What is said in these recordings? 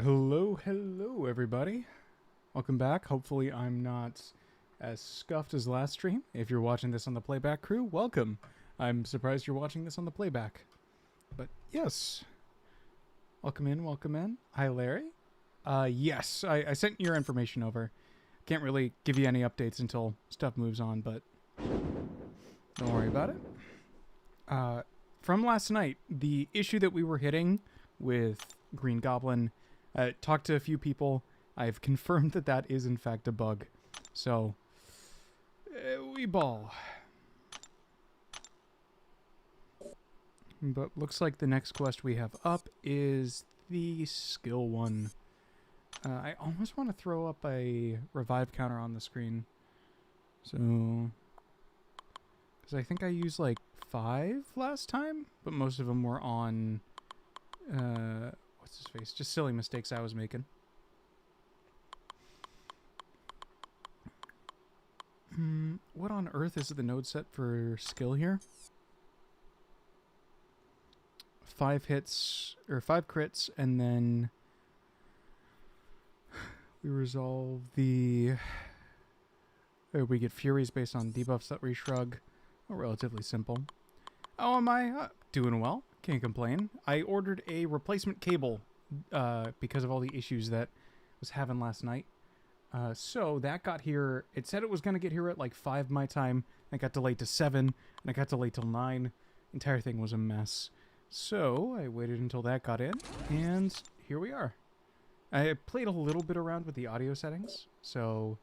Hello, hello, everybody. Welcome back. Hopefully, I'm not as scuffed as last stream. If you're watching this on the playback crew, welcome. I'm surprised you're watching this on the playback. But yes, welcome in, welcome in. Hi, Larry. Yes, I sent your information over. Can't really give you any updates until stuff moves on, but don't worry about it. From last night, the issue that we were hitting with Green Goblin, talked to a few people. I've confirmed that that is in fact a bug. So, we ball. But looks like the next quest we have up is the skill one. I almost want to throw up a revive counter on the screen. So, because I think I used like 5 last time, but most of them were on, what's his face? Just silly mistakes I was making. What on earth is the node set for skill here? 5 hits, or 5 crits, and then we resolve the... we get furies based on debuffs that we shrug. Oh, relatively simple. Oh, am I? Doing well. Can't complain. I ordered a replacement cable because of all the issues that I was having last night. So that got here. It said it was going to get here at like 5 my time. It got delayed to 7, and it got delayed till 9. Entire thing was a mess. So I waited until that got in, and here we are. I played a little bit around with the audio settings, so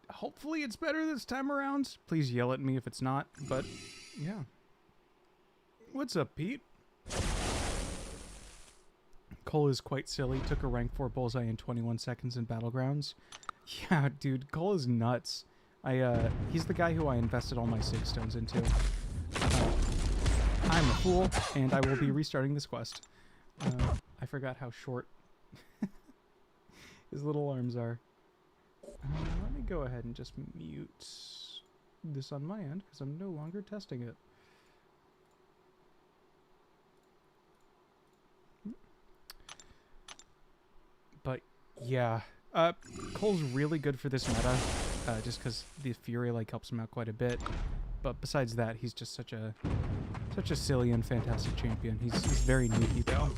hopefully it's better this time around. Please yell at me if it's not, but yeah. What's up, Pete? Cole is quite silly. Took a rank 4 bullseye in 21 seconds in Battlegrounds. Yeah, dude, Cole is nuts. He's the guy who I invested all my sig stones into. I'm a fool, and I will be restarting this quest. I forgot how short his little arms are. Let me go ahead and just mute this on my end, because I'm no longer testing it. But, yeah. Cole's really good for this meta, just because the Fury like helps him out quite a bit. But besides that, he's just such a silly and fantastic champion. He's very newbie though.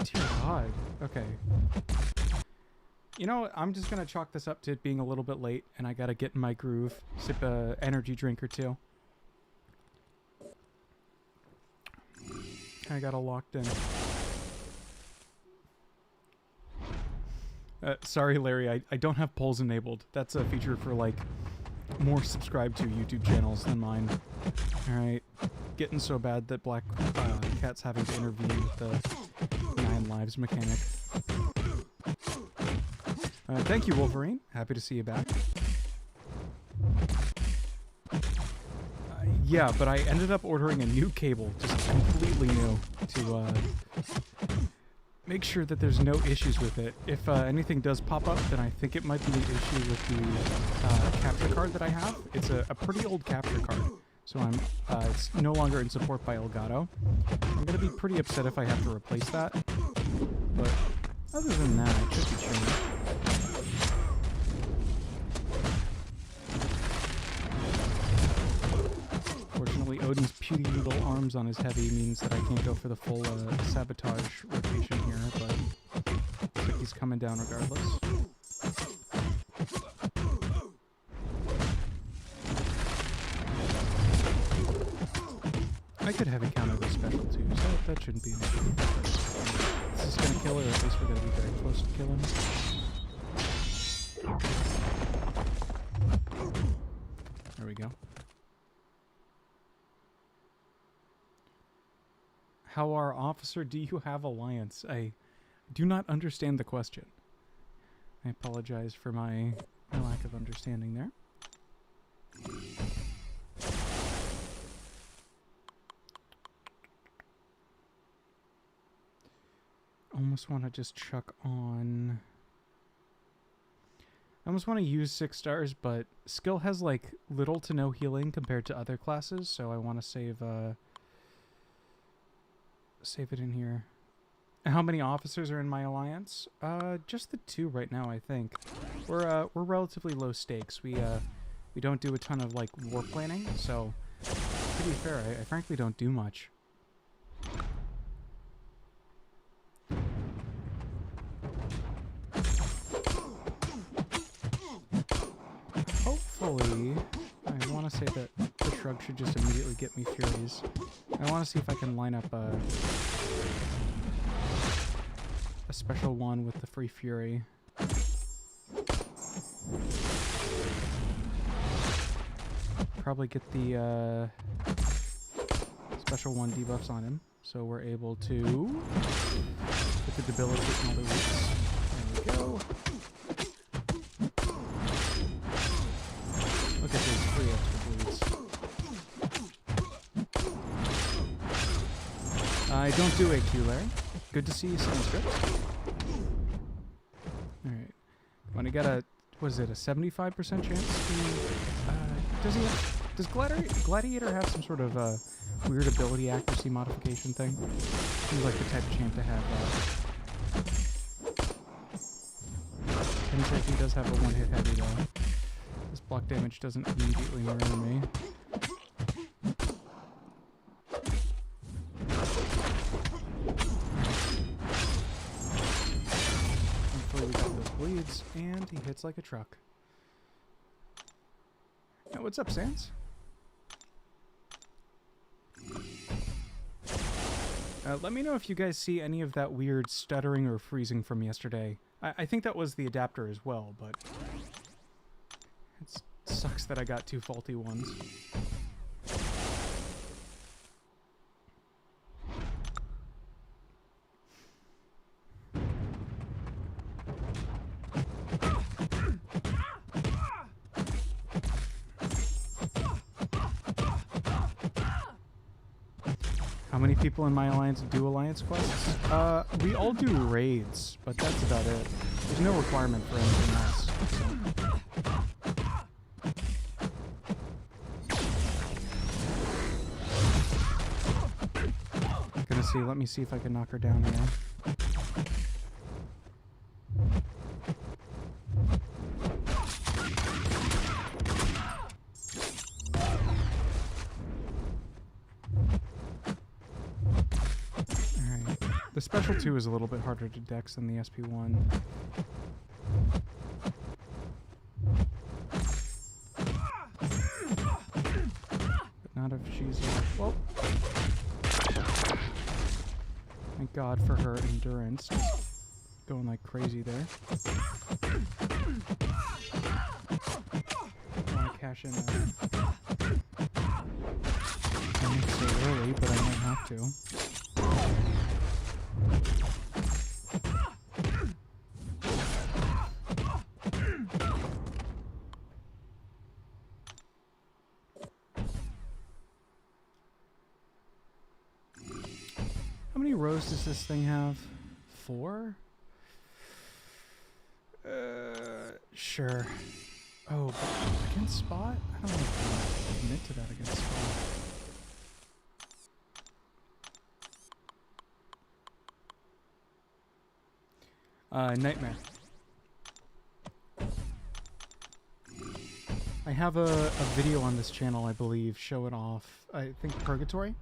Dear God. Okay. You know what? I'm just gonna chalk this up to it being a little bit late, and I gotta get in my groove. Sip a energy drink or two. I got all locked in. Sorry, Larry, I don't have polls enabled. That's a feature for, like, more subscribed to YouTube channels than mine. Alright. Getting so bad that Black Cat's having to intervene with the 9 lives mechanic. Thank you, Wolverine. Happy to see you back. Yeah, but I ended up ordering a new cable, just completely new, to make sure that there's no issues with it. If anything does pop up, then I think it might be an issue with the capture card that I have. It's a pretty old capture card, so it's no longer in support by Elgato. I'm gonna be pretty upset if I have to replace that, but other than that, it should be chilling. Fortunately, Odin's puny little arms on his heavy means that I can't go for the full sabotage rotation here, but looks like he's coming down regardless. I could heavy counter the special too, so that shouldn't be an issue. This is gonna kill her, or at least we're gonna be very close to killing. There we go. How are officer? Do you have alliance? I do not understand the question. I apologize for my lack of understanding there. Almost want to just chuck on... almost want to use 6 stars, but skill has like little to no healing compared to other classes, so I want to save it in here. How many officers are in my alliance? Just the 2 right now, I think. We're relatively low stakes. We don't do a ton of like war planning, so to be fair, I frankly don't do much. Hopefully, I want to say that the shrug should just immediately get me Furies. I want to see if I can line up a special one with the free Fury. Probably get the special one debuffs on him, so we're able to get the debility and all the weeks. There we go. Look at those 3 extra bleeds. I don't do AQ, Larry. Good to see you, Sanskrit. Alright. When I got a, what is it, a 75% chance to, does Gladiator have some sort of weird ability accuracy modification thing? Seems like the type of champ to have Kentucky does have a 1-hit heavy though. This block damage doesn't immediately murder me. Hopefully we got those bleeds, and he hits like a truck. Now, what's up, Sans? Let me know if you guys see any of that weird stuttering or freezing from yesterday. I think that was the adapter as well, but it sucks that I got 2 faulty ones. How mmany people in my alliance do alliance quests? We all do raids, but that's about it. There's no requirement for anything else. So. Gonna see, let me see if I can knock her down here. The Special 2 is a little bit harder to dex than the SP1. But not if she's... Well... Thank God for her endurance. Just going like crazy there. I want to cash in I'm so early, but I might have to. How many rows does this thing have? 4? Sure. Oh, but against Spot? I don't know if I can commit to that against Spot. Nightmare. I have a video on this channel, I believe, showing off, I think, Purgatory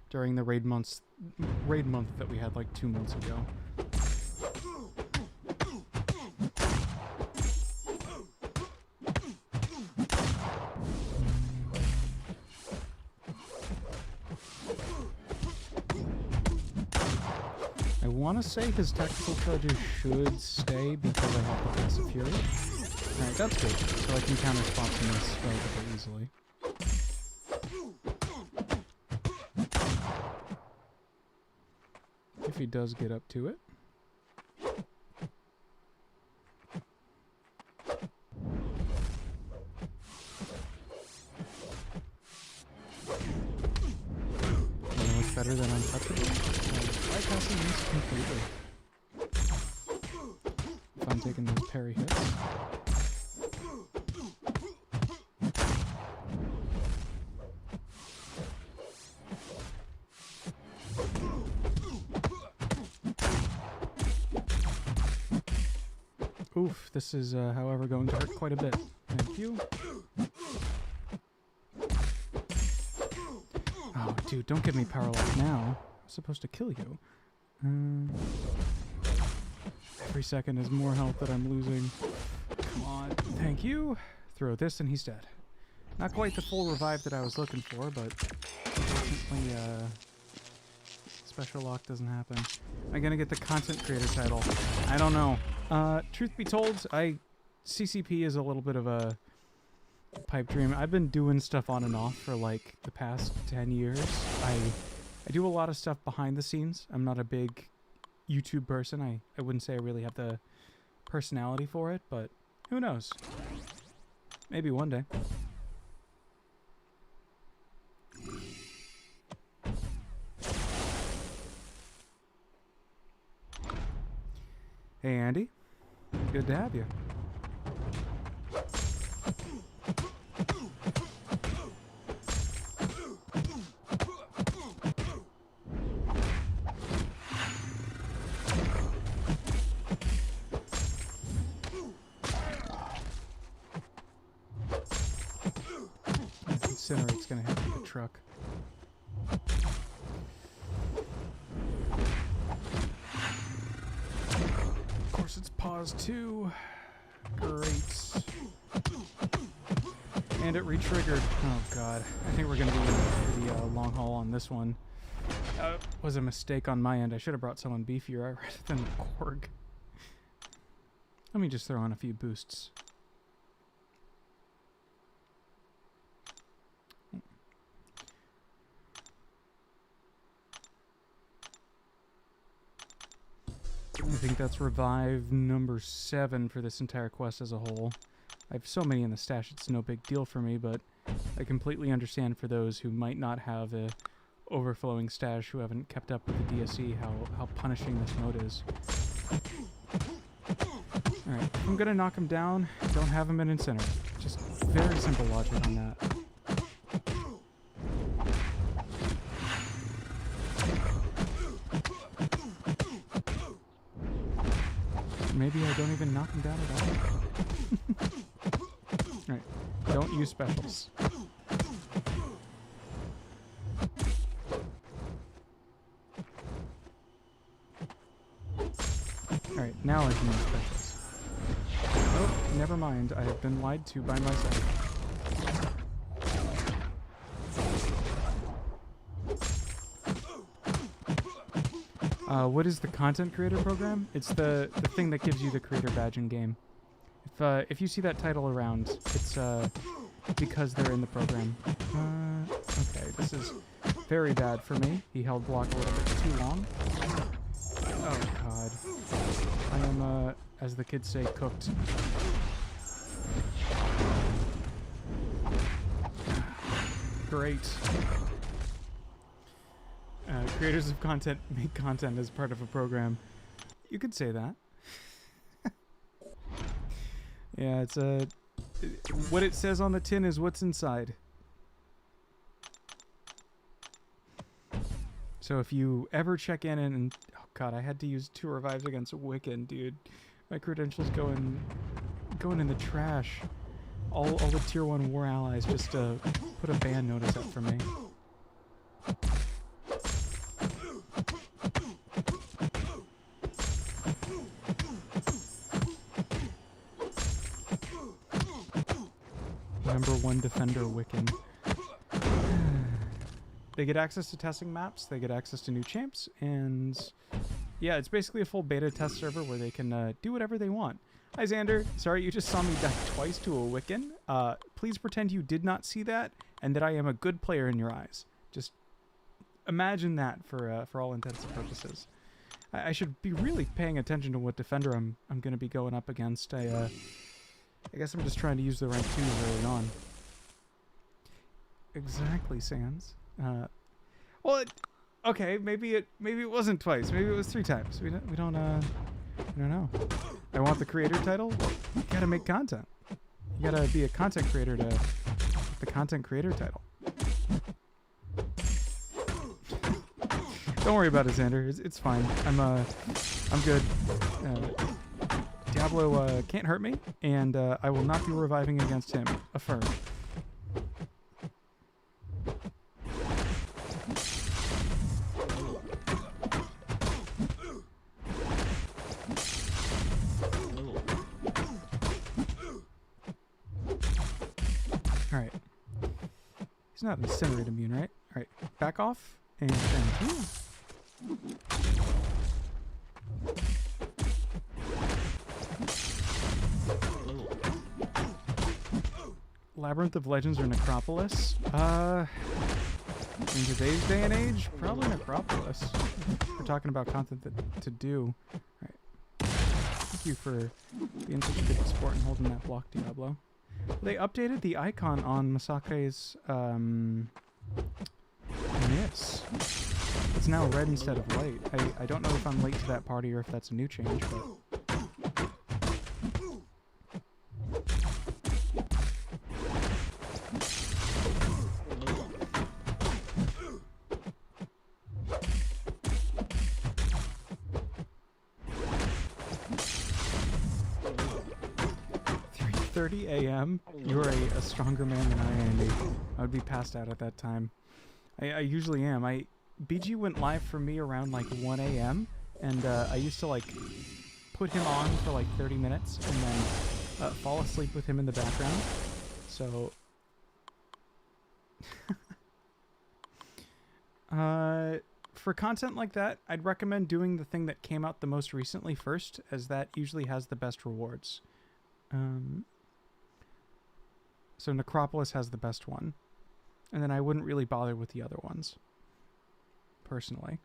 during the raid month that we had like 2 months ago. I want to say his tactical charges should stay because I have the Passive Fury. Alright, that's good. So I can counter spot from this relatively easily. If he does get up to it. It's better than untouchable. Bypassing this completely. If I'm taking those parry hits. Oof, this is, however, going to hurt quite a bit. Thank you. Oh, dude, don't get me paralyzed now. I'm supposed to kill you. Every second is more health that I'm losing. Come on. Thank you. Throw this and he's dead. Not quite the full revive that I was looking for, but unfortunately, special lock doesn't happen. Am I gonna get the content creator title? I don't know. Truth be told, CCP is a little bit of a pipe dream. I've been doing stuff on and off for like the past 10 years. I do a lot of stuff behind the scenes. I'm not a big YouTube person. I wouldn't say I really have the personality for it, but who knows? Maybe one day. Hey Andy, good to have you. Incinerate's gonna hit the truck. Of course it's paused too. Great. And it re-triggered. Oh god. I think we're gonna be in for the long haul on this one. Was a mistake on my end. I should have brought someone beefier rather than Korg. Let me just throw on a few boosts. I think that's revive number 7 for this entire quest as a whole. I have so many in the stash, it's no big deal for me, but I completely understand for those who might not have a overflowing stash, who haven't kept up with the DSE, how punishing this mode is. Alright, I'm gonna knock him down, don't have him in Incinerate. Just very simple logic on that. Maybe I don't even knock him down at all. Alright, don't use specials. Alright, now I can use specials. Oh, never mind, I have been lied to by myself. What is the content creator program? It's the thing that gives you the creator badge in game. If you see that title around, it's because they're in the program. Okay, this is very bad for me. He held block a little bit too long. Oh god. I am, as the kids say, cooked. Great. Creators of content make content as part of a program. You could say that. Yeah, it's what it says on the tin is what's inside. So if you ever check in and oh god, I had to use 2 revives against Wiccan, dude. My credentials going in the trash. All the tier 1 war allies just put a ban notice up for me. Number 1 defender Wiccan. They get access to testing maps, they get access to new champs, and yeah, it's basically a full beta test server where they can do whatever they want. Hi Xander, sorry you just saw me die twice to a Wiccan. Please pretend you did not see that and that I am a good player in your eyes. Just imagine that for all intents and purposes. I should be really paying attention to what defender I'm going to be going up against. I guess I'm just trying to use the right tunes early on. Exactly, Sans. Well, okay, maybe it wasn't twice. Maybe it was 3 times. We don't know. I want the creator title. You gotta make content. You gotta be a content creator to get the content creator title. Don't worry about it, Xander. It's fine. I'm good. Diablo can't hurt me, and I will not be reviving against him. Affirm. Alright. He's not incinerate immune, right? Alright, back off, and thank you. Labyrinth of Legends or Necropolis? In today's day and age, probably Necropolis. We're talking about content to do. Alright. Thank you for being such a good sport and holding that block, Diablo. They updated the icon on Masake's miss. It's now red instead of white. I don't know if I'm late to that party or if that's a new change, but... 3:30 a.m. You're a stronger man than I am, Andy. I would be passed out at that time. I usually am. BG went live for me around like 1 a.m. and I used to like put him on for like 30 minutes and then fall asleep with him in the background. So for content like that, I'd recommend doing the thing that came out the most recently first, as that usually has the best rewards. So Necropolis has the best one. And then I wouldn't really bother with the other ones. Personally.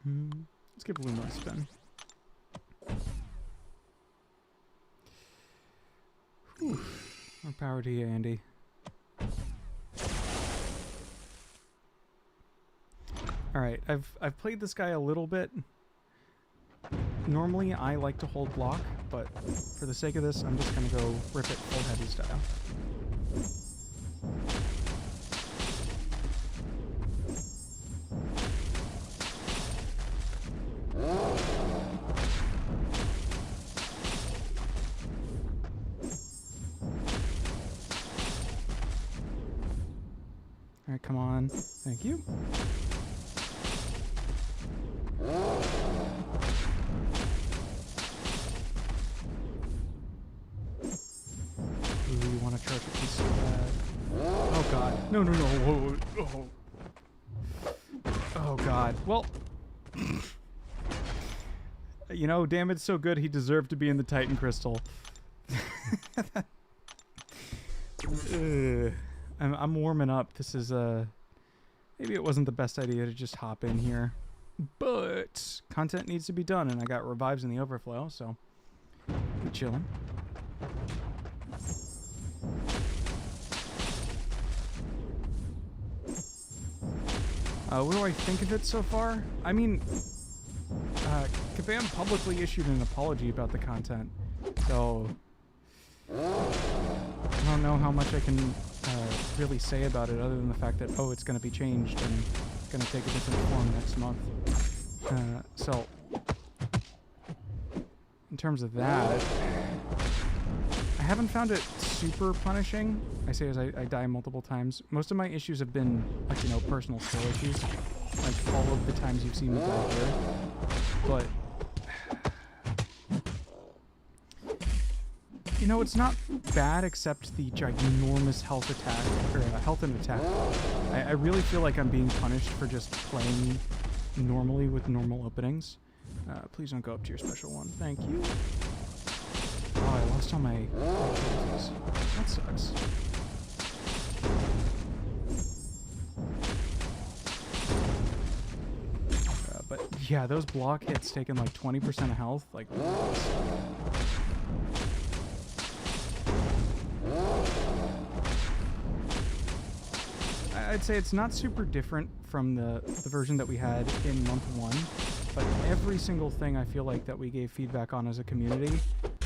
Let's give Luma a spin. Whew. More power to you, Andy. Alright, I've played this guy a little bit. Normally I like to hold block, but for the sake of this, I'm just gonna go rip it full heavy style. Alright, come on. Thank you. Ooh, you want to charge a piece of that? Oh god. No, no, no. Whoa, whoa. Oh god. Well, you know, damage so good he deserved to be in the Titan Crystal. I'm warming up. This is maybe it wasn't the best idea to just hop in here, but content needs to be done, and I got revives in the overflow, so we're chilling. What do I think of it so far? I mean, Kabam publicly issued an apology about the content, so I don't know how much I can really say about it other than the fact that, oh, it's going to be changed and it's going to take a different form next month. So, in terms of that, I haven't found it super punishing. I say as I die multiple times. Most of my issues have been, like, you know, personal skill issues. Like, all of the times you've seen me die here. But you know, it's not bad except the ginormous health attack, or health and attack. I really feel like I'm being punished for just playing normally with normal openings. Please don't go up to your special one. Thank you. Oh, I lost all my abilities. That sucks. But yeah, those block hits taking like 20% of health. Like, I'd say it's not super different from the version that we had in month 1, but every single thing I feel like that we gave feedback on as a community,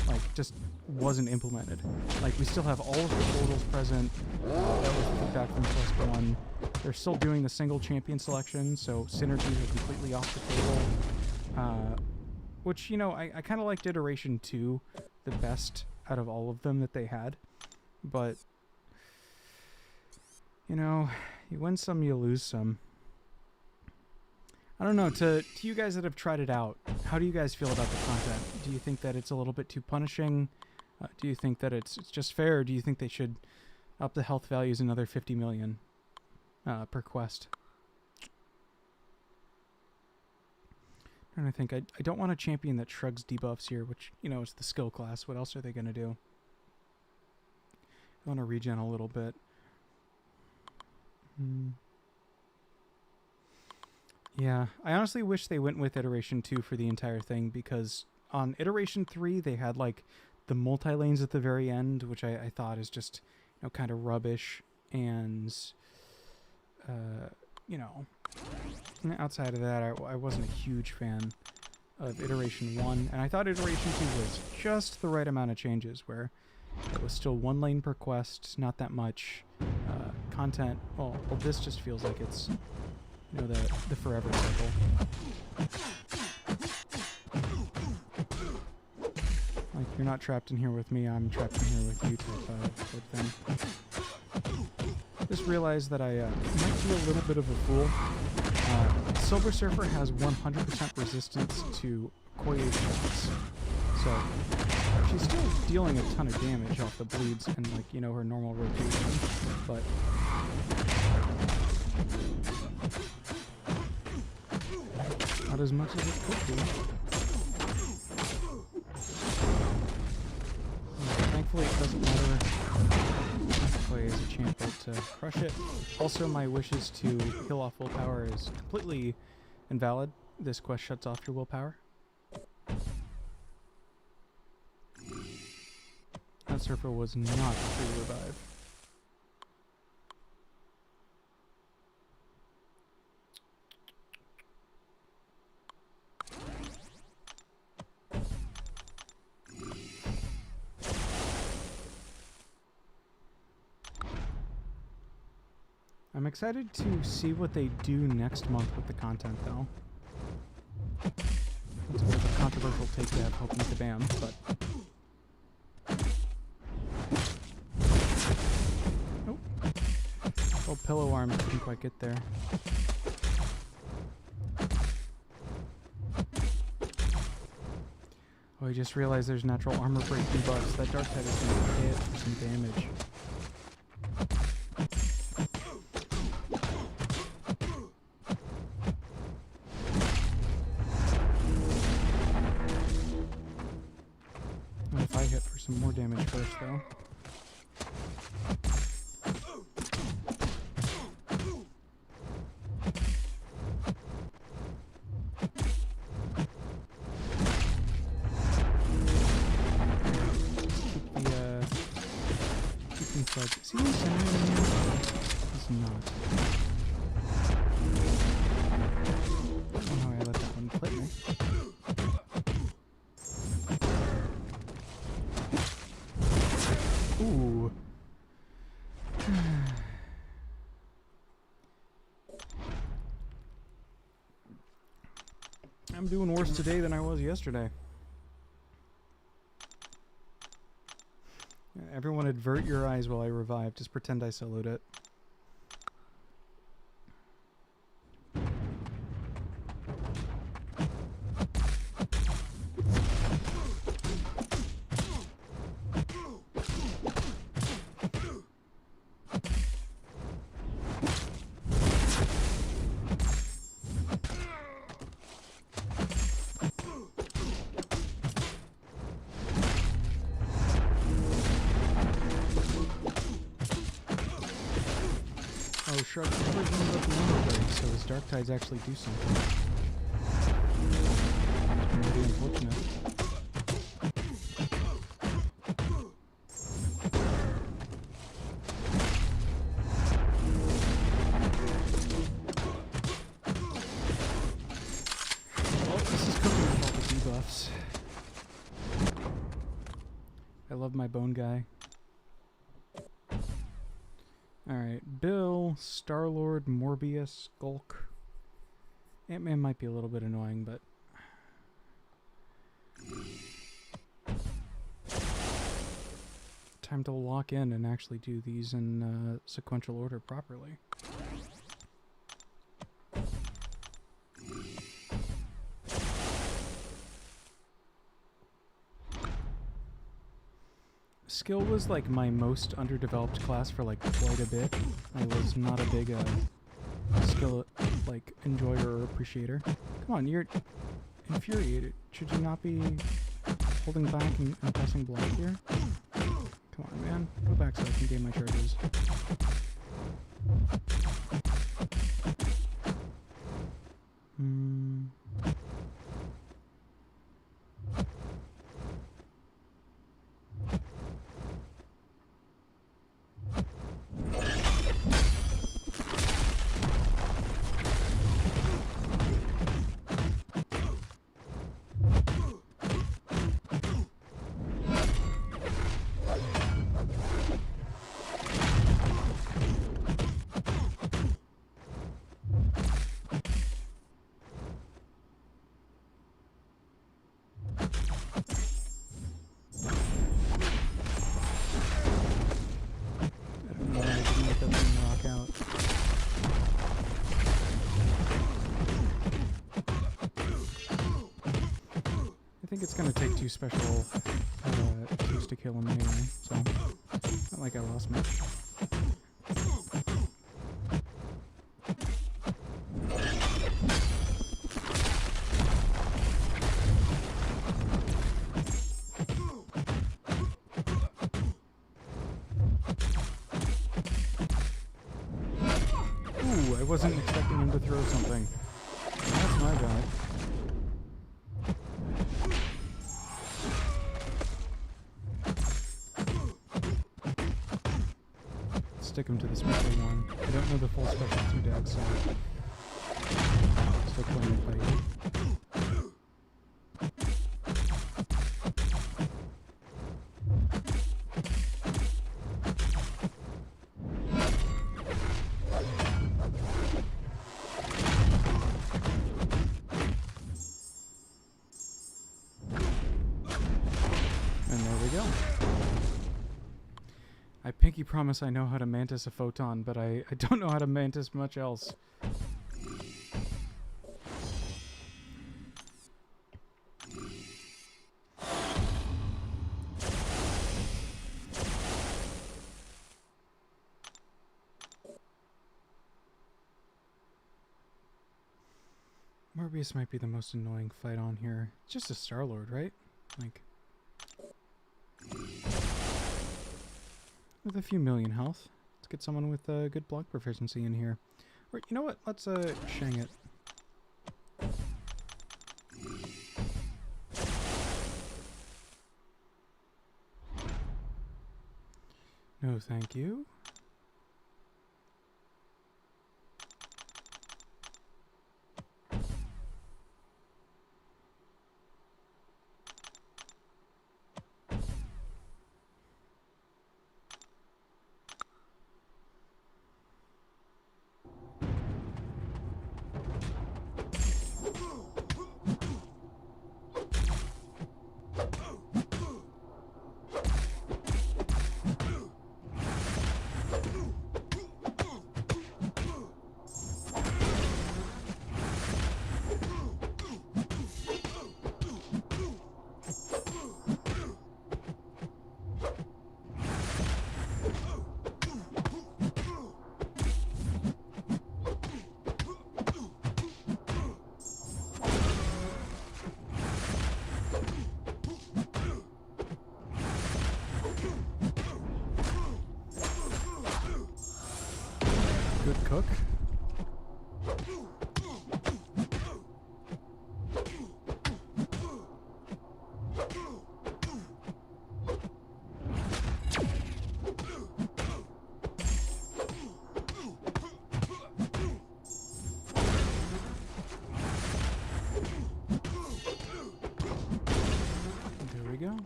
like, just wasn't implemented. Like, we still have all of the portals present. That was feedback from Plus 1. They're still doing the single champion selection, so synergies are completely off the table. which, you know, I kind of liked Iteration 2 the best out of all of them that they had. But, you know, you win some, you lose some. I don't know, to you guys that have tried it out, how do you guys feel about the content? Do you think that it's a little bit too punishing? Do you think that it's just fair? Or do you think they should up the health values another 50 million per quest? I think I don't want a champion that shrugs debuffs here, which, you know, is the skill class. What else are they going to do? I want to regen a little bit. Yeah, I honestly wish they went with Iteration 2 for the entire thing, because on Iteration 3 they had like the multi-lanes at the very end, which I thought is just, you know, kind of rubbish. And you know, outside of that, I wasn't a huge fan of Iteration 1, and I thought Iteration 2 was just the right amount of changes, where it was still 1 lane per quest, not that much content. Well, this just feels like it's, you know, the forever cycle. Like, you're not trapped in here with me, I'm trapped in here with you type thing. Just realized that I might be a little bit of a fool. Silver Surfer has 100% resistance to Koye shots. So she's still dealing a ton of damage off the bleeds and, like, you know, her normal rotation. But not as much as it could be. Thankfully it doesn't matter. Koye is a champ to crush it. Also, my wishes to heal off willpower is completely invalid. This quest shuts off your willpower. That Surfer was not a free revive. I'm excited to see what they do next month with the content, though. It's a bit of a controversial take to have Hope the Bam, but... Nope. Well, Pillow Arms couldn't quite get there. Oh, I just realized there's natural armor breaking buffs. That Darktide is going to hit for some damage. More damage first, though. Keep the flag. Is he incinerating here? He's not. I don't know how I let that one play me. Ooh. I'm doing worse today than I was yesterday. Everyone avert your eyes while I revive. Just pretend I soloed it. Oh, Shrug never ended up the armor break, so his Darktides actually do something. It's really unfortunate. Well, this is cooking with all the debuffs. I love my bone guy. Alright, Bill, Star-Lord, Morbius, Skulk. Ant-Man might be a little bit annoying, but... Time to lock in and actually do these in sequential order properly. Skill was like my most underdeveloped class for like quite a bit. I was not a big skill like enjoyer or appreciator. Come on, you're infuriated. Should you not be holding back and pressing block here? Come on, man. Go back so I can gain my charges. It's gonna take 2 special twos to kill him anyway, so not like I lost much. Ooh, I wasn't expecting him to throw something. That's my bad. Stick him to the special one. I don't know the full special 2 decks, so still playing the fight. And there we go. I pinky promise I know how to mantis a photon, but I don't know how to mantis much else. Morbius might be the most annoying fight on here. It's just a Star-Lord, right? Like... with a few million health. Let's get someone with good block proficiency in here. Or, you know what? Let's Shang it. No, thank you. Good cook. There we go.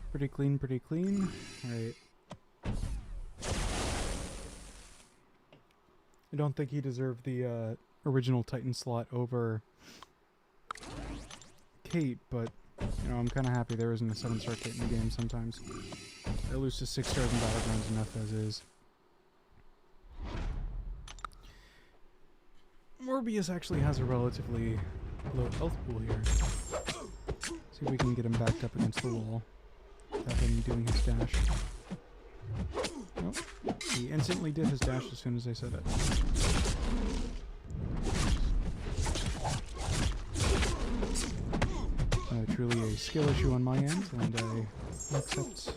Pretty clean, pretty clean. All right. I don't think he deserved the original Titan slot over Kate, but, you know, I'm kind of happy there isn't a 7-star Kate in the game sometimes. I lose to 6 stars in Battlegrounds enough as is. Morbius actually has a relatively low health pool here. See if we can get him backed up against the wall without him doing his dash. Nope. He instantly did his dash as soon as I said it. Truly a skill issue on my end, and I accept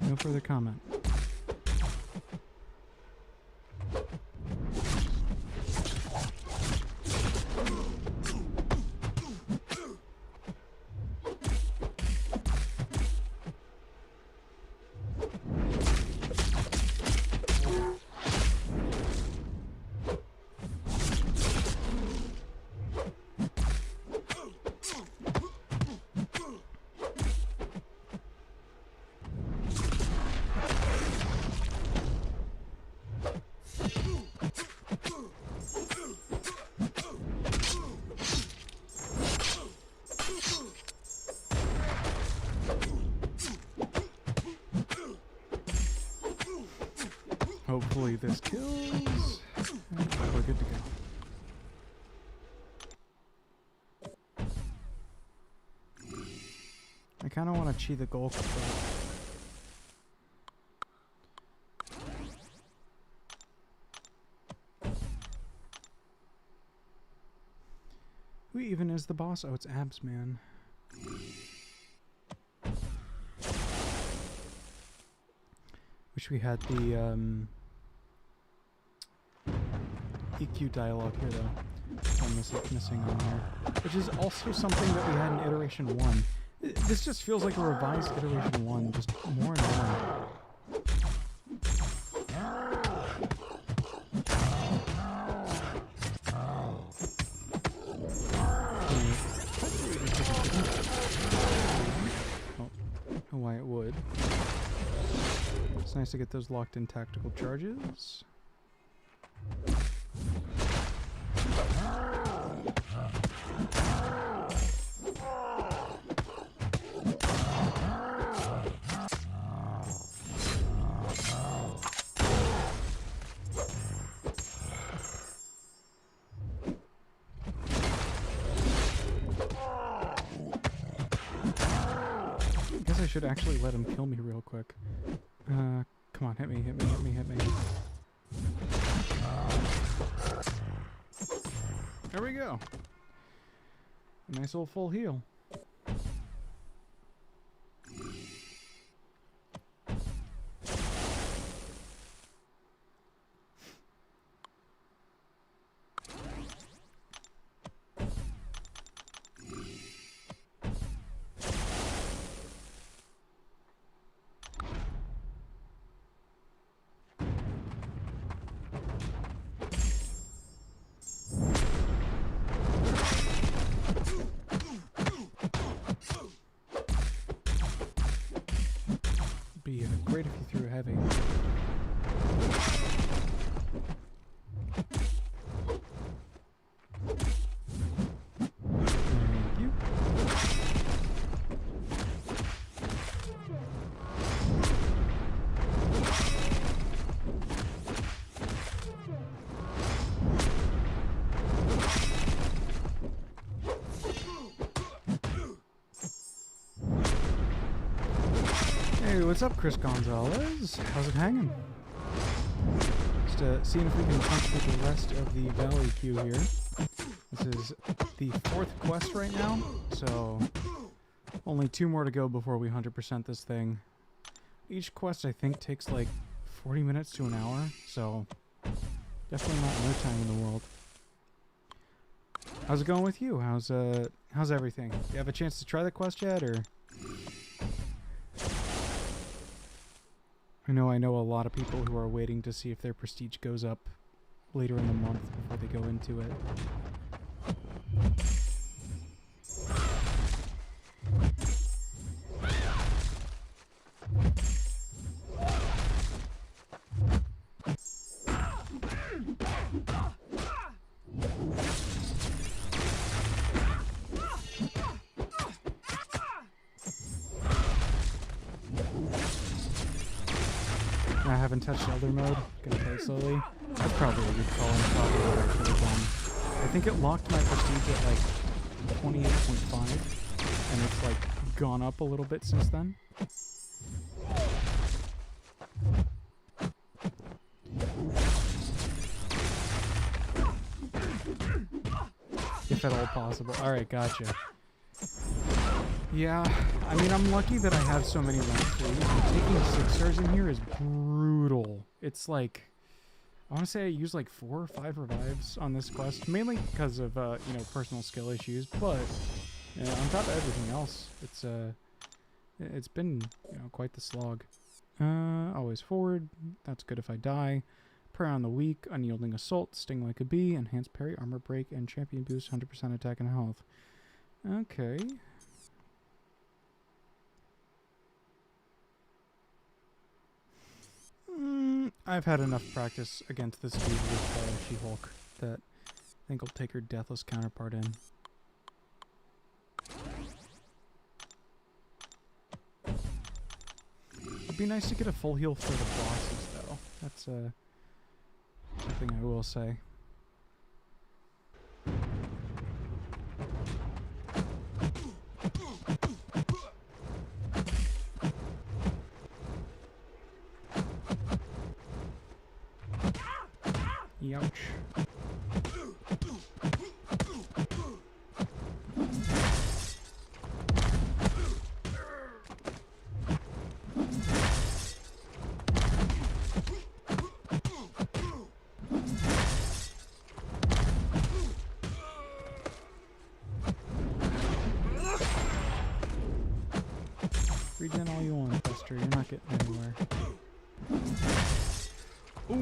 no further comment. Hopefully this kills, and we're good to go. I kind of want to Chi the Gulk, but who even is the boss? Oh, it's Abs Man. Wish we had the EQ dialogue here though. I'm missing on there. Which is also something that we had in Iteration 1. This just feels like a revised Iteration 1, just more and more. Oh, why it would. It's nice to get those locked in tactical charges. I guess I should actually let him kill me real quick. Come on, hit me. There we go. A nice old full heal. Be great if you threw a heavy. Thank you. Hey, what's up, Chris Gonzalez? How's it hanging? Just seeing if we can punch through the rest of the Valley queue here. This is the 4th quest right now, so only 2 more to go before we 100% this thing. Each quest, I think, takes like 40 minutes to an hour, so definitely not no time in the world. How's it going with you? How's everything? You have a chance to try the quest yet, or? I know a lot of people who are waiting to see if their prestige goes up later in the month before they go into it. And I haven't touched Elder mode. Gonna play slowly. That's probably a good call. Probably what I should have done. I think it locked my prestige at like 28.5, and it's like gone up a little bit since then. If at all possible. Alright, gotcha. Yeah, I mean, I'm lucky that I have so many rank 3s. Taking 6 stars in here is brutal. It's like, I want to say I use like 4 or 5 revives on this quest, mainly because of, you know, personal skill issues, but on top of everything else, it's been, you know, quite the slog. Always forward. That's good if I die. Prey on the weak, unyielding assault, sting like a bee, enhanced parry, armor break, and champion boost 100% attack and health. Okay. I've had enough practice against this dude with She-Hulk that I think I'll take her deathless counterpart in. It'd be nice to get a full heal for the bosses, though. That's something I will say. Youch. Regen all you want, Buster. You're not getting anywhere. Ooh.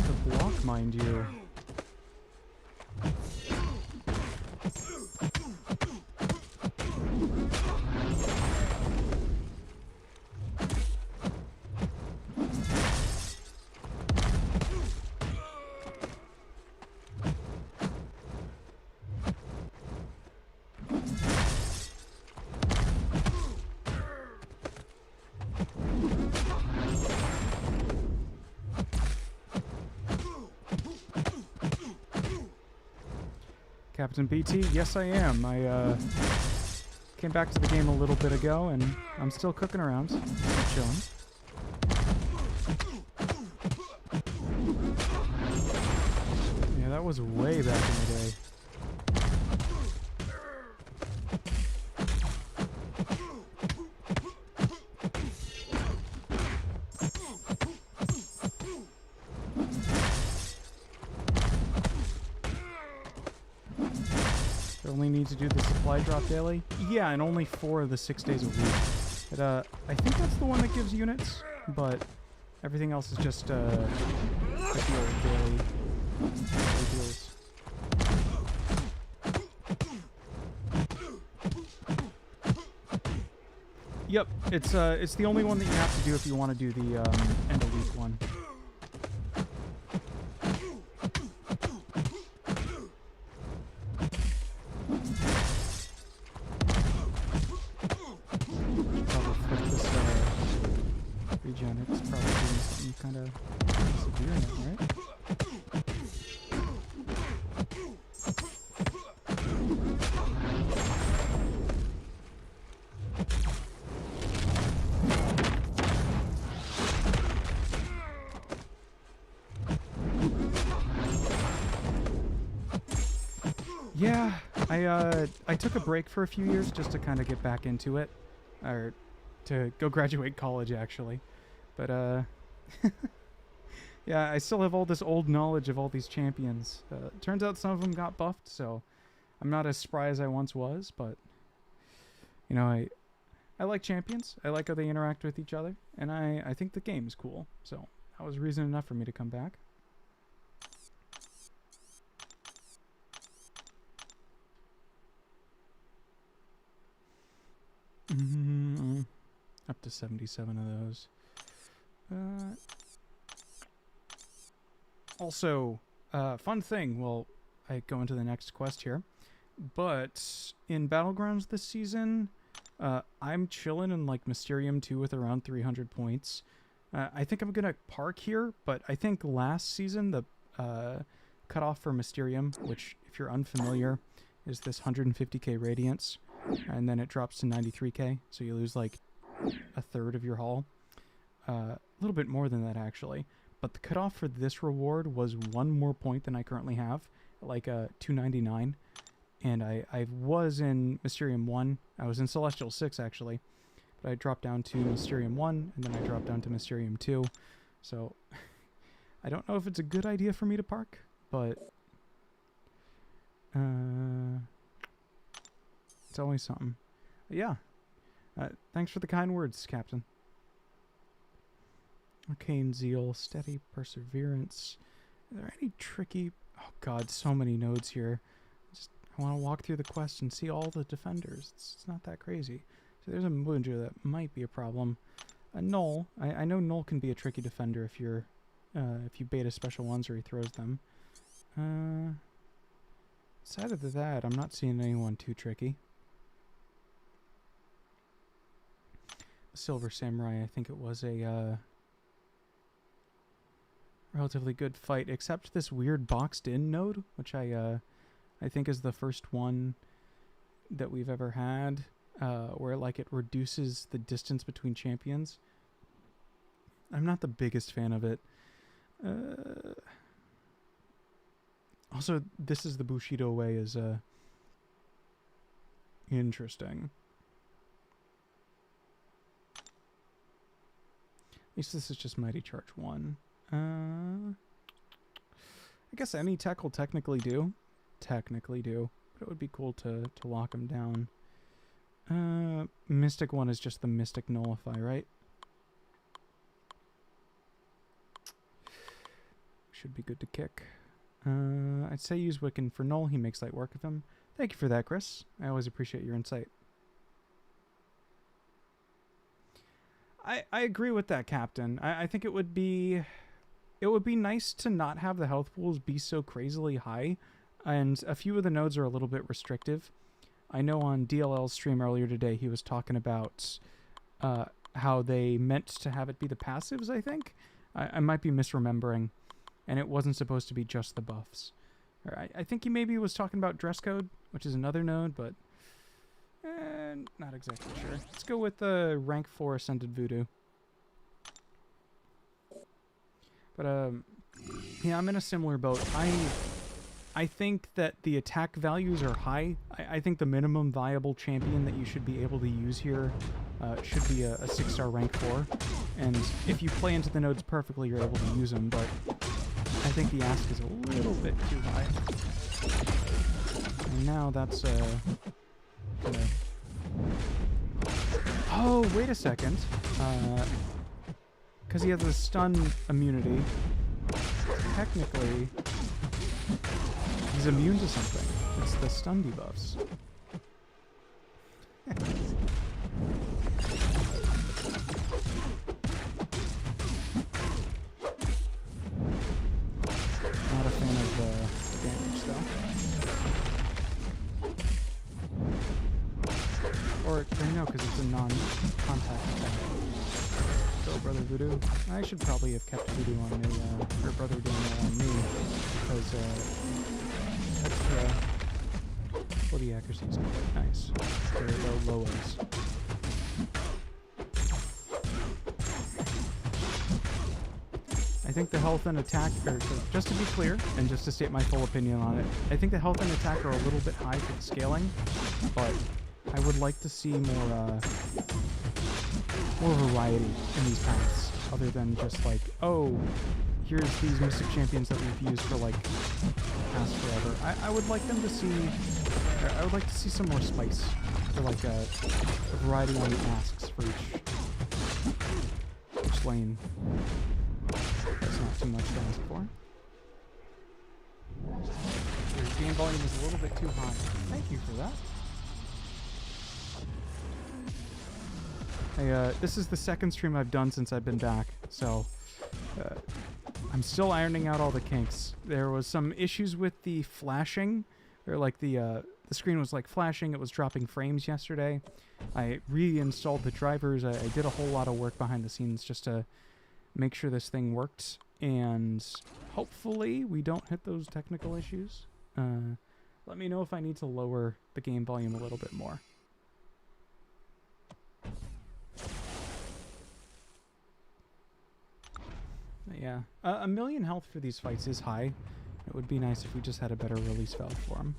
The block, mind you. Captain BT, yes I am. I came back to the game a little bit ago and I'm still cooking around, still chilling. Yeah, that was way back in the day. Only need to do the supply drop daily? Yeah, and only 4 of the 6 days a week. But, I think that's the one that gives units, but everything else is just, like the old daily deals. Yep, it's the only one that you have to do if you want to do the, end of week one. It's probably doing something kind of severe now, right? Yeah, I took a break for a few years just to kind of get back into it, or to go graduate college actually. But, yeah, I still have all this old knowledge of all these champions. Turns out some of them got buffed, so I'm not as spry as I once was, but, you know, I like champions. I like how they interact with each other, and I think the game is cool, so that was reason enough for me to come back. Up to 77 of those. Also, fun thing, well, I go into the next quest here, but in Battlegrounds this season, I'm chilling in like Mysterium 2 with around 300 points. I think I'm gonna park here, but I think last season the cutoff for Mysterium, which if you're unfamiliar, is this 150k radiance, and then it drops to 93k, so you lose like a third of your haul. A little bit more than that actually, but the cutoff for this reward was one more point than I currently have, like 299. And I was in Mysterium 1. I was in Celestial 6, actually. But I dropped down to Mysterium 1, and then I dropped down to Mysterium 2. So, I don't know if it's a good idea for me to park, but... it's always something. But yeah. Thanks for the kind words, Captain. Arcane Zeal, Steady Perseverance. Are there any tricky... Oh god, so many nodes here. I want to walk through the quest and see all the defenders. It's not that crazy. So there's a Moonja that might be a problem. A Null. I know Null can be a tricky defender if you're if you beta special ones or he throws them. Aside of that, I'm not seeing anyone too tricky. Silver Samurai, I think it was a relatively good fight, except this weird boxed in node, which I think is the first one that we've ever had, where like it reduces the distance between champions. I'm not the biggest fan of it. Also, this is the Bushido way is interesting. At least this is just Mighty Charge 1. I guess any tech will technically do. But it would be cool to lock him down. Mystic 1 is just the Mystic Nullify, right? Should be good to kick. I'd say use Wiccan for Null. He makes light work of him. Thank you for that, Chris. I always appreciate your insight. I agree with that, Captain. I think it would be nice to not have the health pools be so crazily high. And a few of the nodes are a little bit restrictive. I know on DLL's stream earlier today he was talking about how they meant to have it be the passives, I think. I might be misremembering. And it wasn't supposed to be just the buffs. Or I think he maybe was talking about dress code, which is another node, but not exactly sure. Let's go with the rank 4 Ascended Voodoo. But yeah, I'm in a similar boat. I think that the attack values are high. I think the minimum viable champion that you should be able to use here should be a 6-star rank 4. And if you play into the nodes perfectly, you're able to use them, but I think the ask is a little bit too high. And now that's gonna... Oh, wait a second. Because he has a stun immunity, technically he's immune to something. It's the stun debuffs. Not a fan of damage though. Or no, because it's a non-contact attack. Go, Brother Voodoo. I should probably have kept Voodoo on me, or Brother Daniel on me, because extra. Well, the accuracy is quite nice. Very low lowers. I think the health and attack, or just to be clear, and just to state my full opinion on it, I think the health and attack are a little bit high for the scaling, but I would like to see more variety in these paths, other than just like, oh, here's these Mystic Champions that we've used for like past forever. I would like them to see, I would like to see some more spice, for like a variety on the asks for each lane. That's not too much to ask for. Your game volume is a little bit too high. Thank you for that. Hey, this is the second stream I've done since I've been back, so I'm still ironing out all the kinks. There was some issues with the flashing, or like the the screen was like flashing. It was dropping frames yesterday. I reinstalled the drivers. I did a whole lot of work behind the scenes just to make sure this thing worked. And hopefully we don't hit those technical issues. Let me know if I need to lower the game volume a little bit more. Yeah, a million health for these fights is high. It would be nice if we just had a better release valve for them.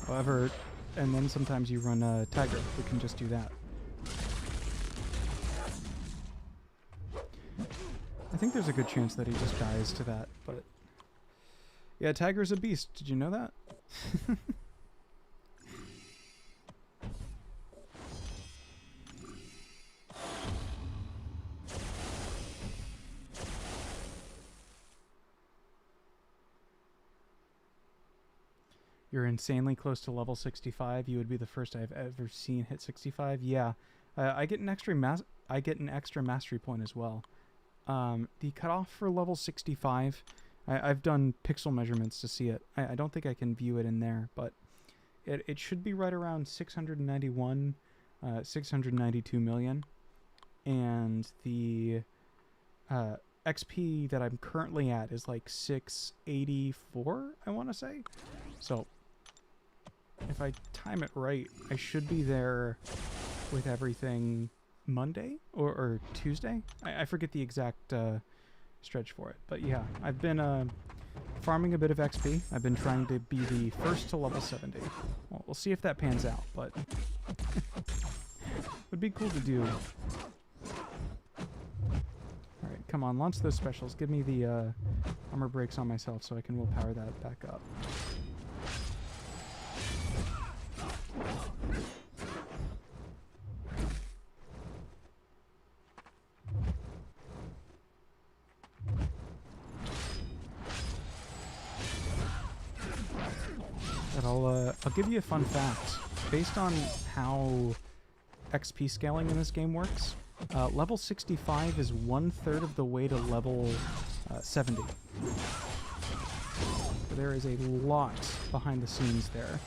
However, and then sometimes you run a Tiger who can just do that. I think there's a good chance that he just dies to that, but... Yeah, Tiger's a beast. Did you know that? You're insanely close to level 65. You would be the first I've ever seen hit 65. Yeah, I get an extra mastery point as well. The cutoff for level 65, I've done pixel measurements to see it. I don't think I can view it in there, but it should be right around 691, 692 million. And the XP that I'm currently at is like 684, I want to say. So if I time it right, I should be there with everything Monday or Tuesday. I forget the exact stretch for it. But yeah, I've been farming a bit of XP. I've been trying to be the first to level 70. Well, we'll see if that pans out, but would be cool to do. Alright, come on, launch those specials. Give me the armor breaks on myself so I can willpower that back up. I'll give you a fun fact. Based on how XP scaling in this game works, level 65 is 1/3 of the way to level 70. So there is a lot behind the scenes there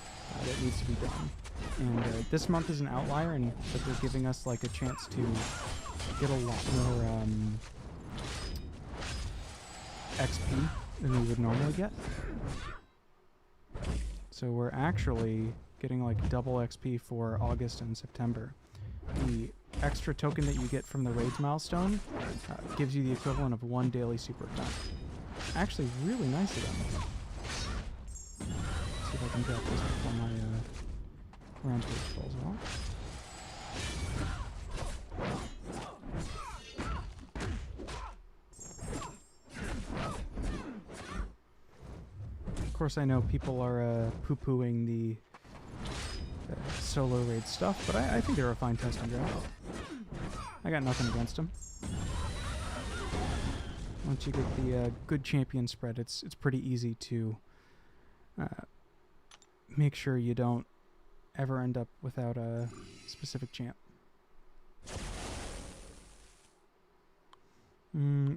that needs to be done. And this month is an outlier in that they're giving us like a chance to get a lot more XP than we would normally get. So we're actually getting like double XP for August and September. The extra token that you get from the raids milestone gives you the equivalent of 1 daily super event. Actually, really nice of them. Let's see if I can drop this before my rampage falls off. Of course, I know people are poo-pooing the solo raid stuff, but I think they're a fine testing ground. I got nothing against them. Once you get the good champion spread, it's pretty easy to make sure you don't ever end up without a specific champ.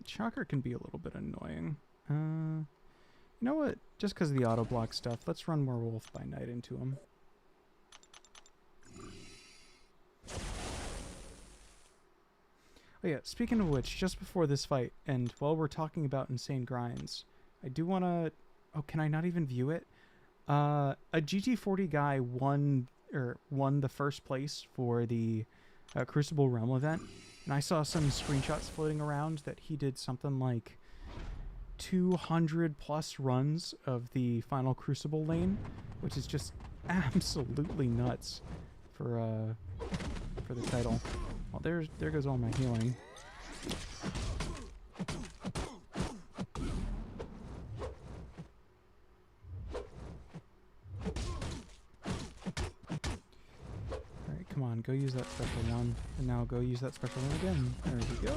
Shocker can be a little bit annoying. You know what? Just because of the auto block stuff, let's run more Wolf by Night into him. Oh yeah, speaking of which, just before this fight, and while we're talking about insane grinds, I do want to... Oh, can I not even view it? A GT40 guy won the first place for the Crucible Realm event, and I saw some screenshots floating around that he did something like 200 plus runs of the final Crucible lane, which is just absolutely nuts for the title. Well, there goes all my healing. Alright, come on, go use that special one. And now go use that special one again. There we go.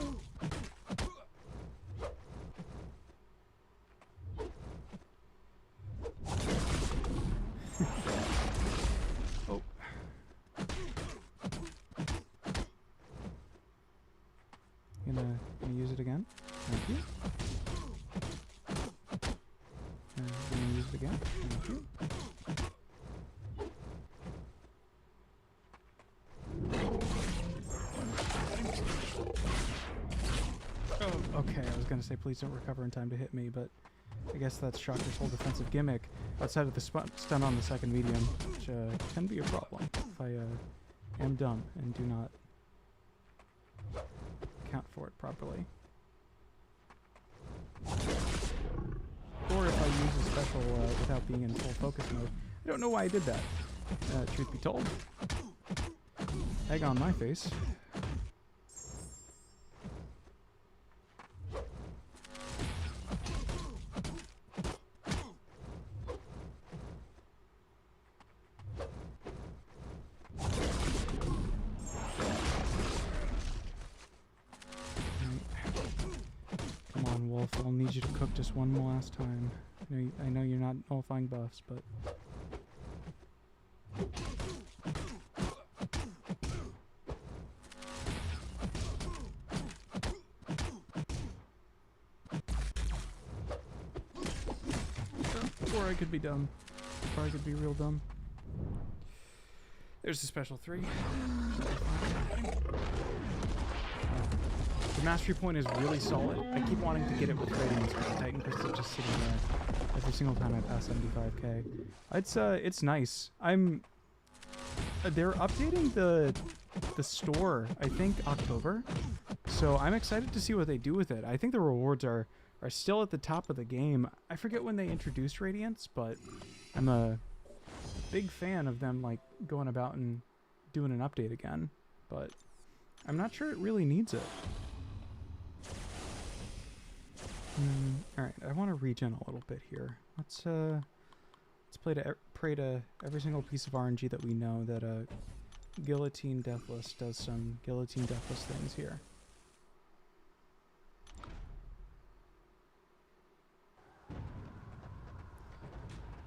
Okay, I was gonna say please don't recover in time to hit me, but I guess that's Shocker's whole defensive gimmick outside of the stun on the second medium, which can be a problem if I am dumb and do not account for it properly. Or if I use a special without being in full focus mode. I don't know why I did that, truth be told. Egg on my face. Come on, Wolf. I'll need you to cook just one last time. I know you're not nullifying buffs, but... Or I could be dumb. Or I could be real dumb. There's the special 3. The mastery point is really solid. I keep wanting to get it with Radiance, but the Titan Crystal just sitting there every single time I pass 75k. It's nice. They're updating the store, I think, October. So I'm excited to see what they do with it. I think the rewards are still at the top of the game. I forget when they introduced Radiance, but I'm a big fan of them like going about and doing an update again. But I'm not sure it really needs it. Alright, I want to regen a little bit here. Let's pray to every single piece of RNG that we know that Guillotine Deathless does some Guillotine Deathless things here.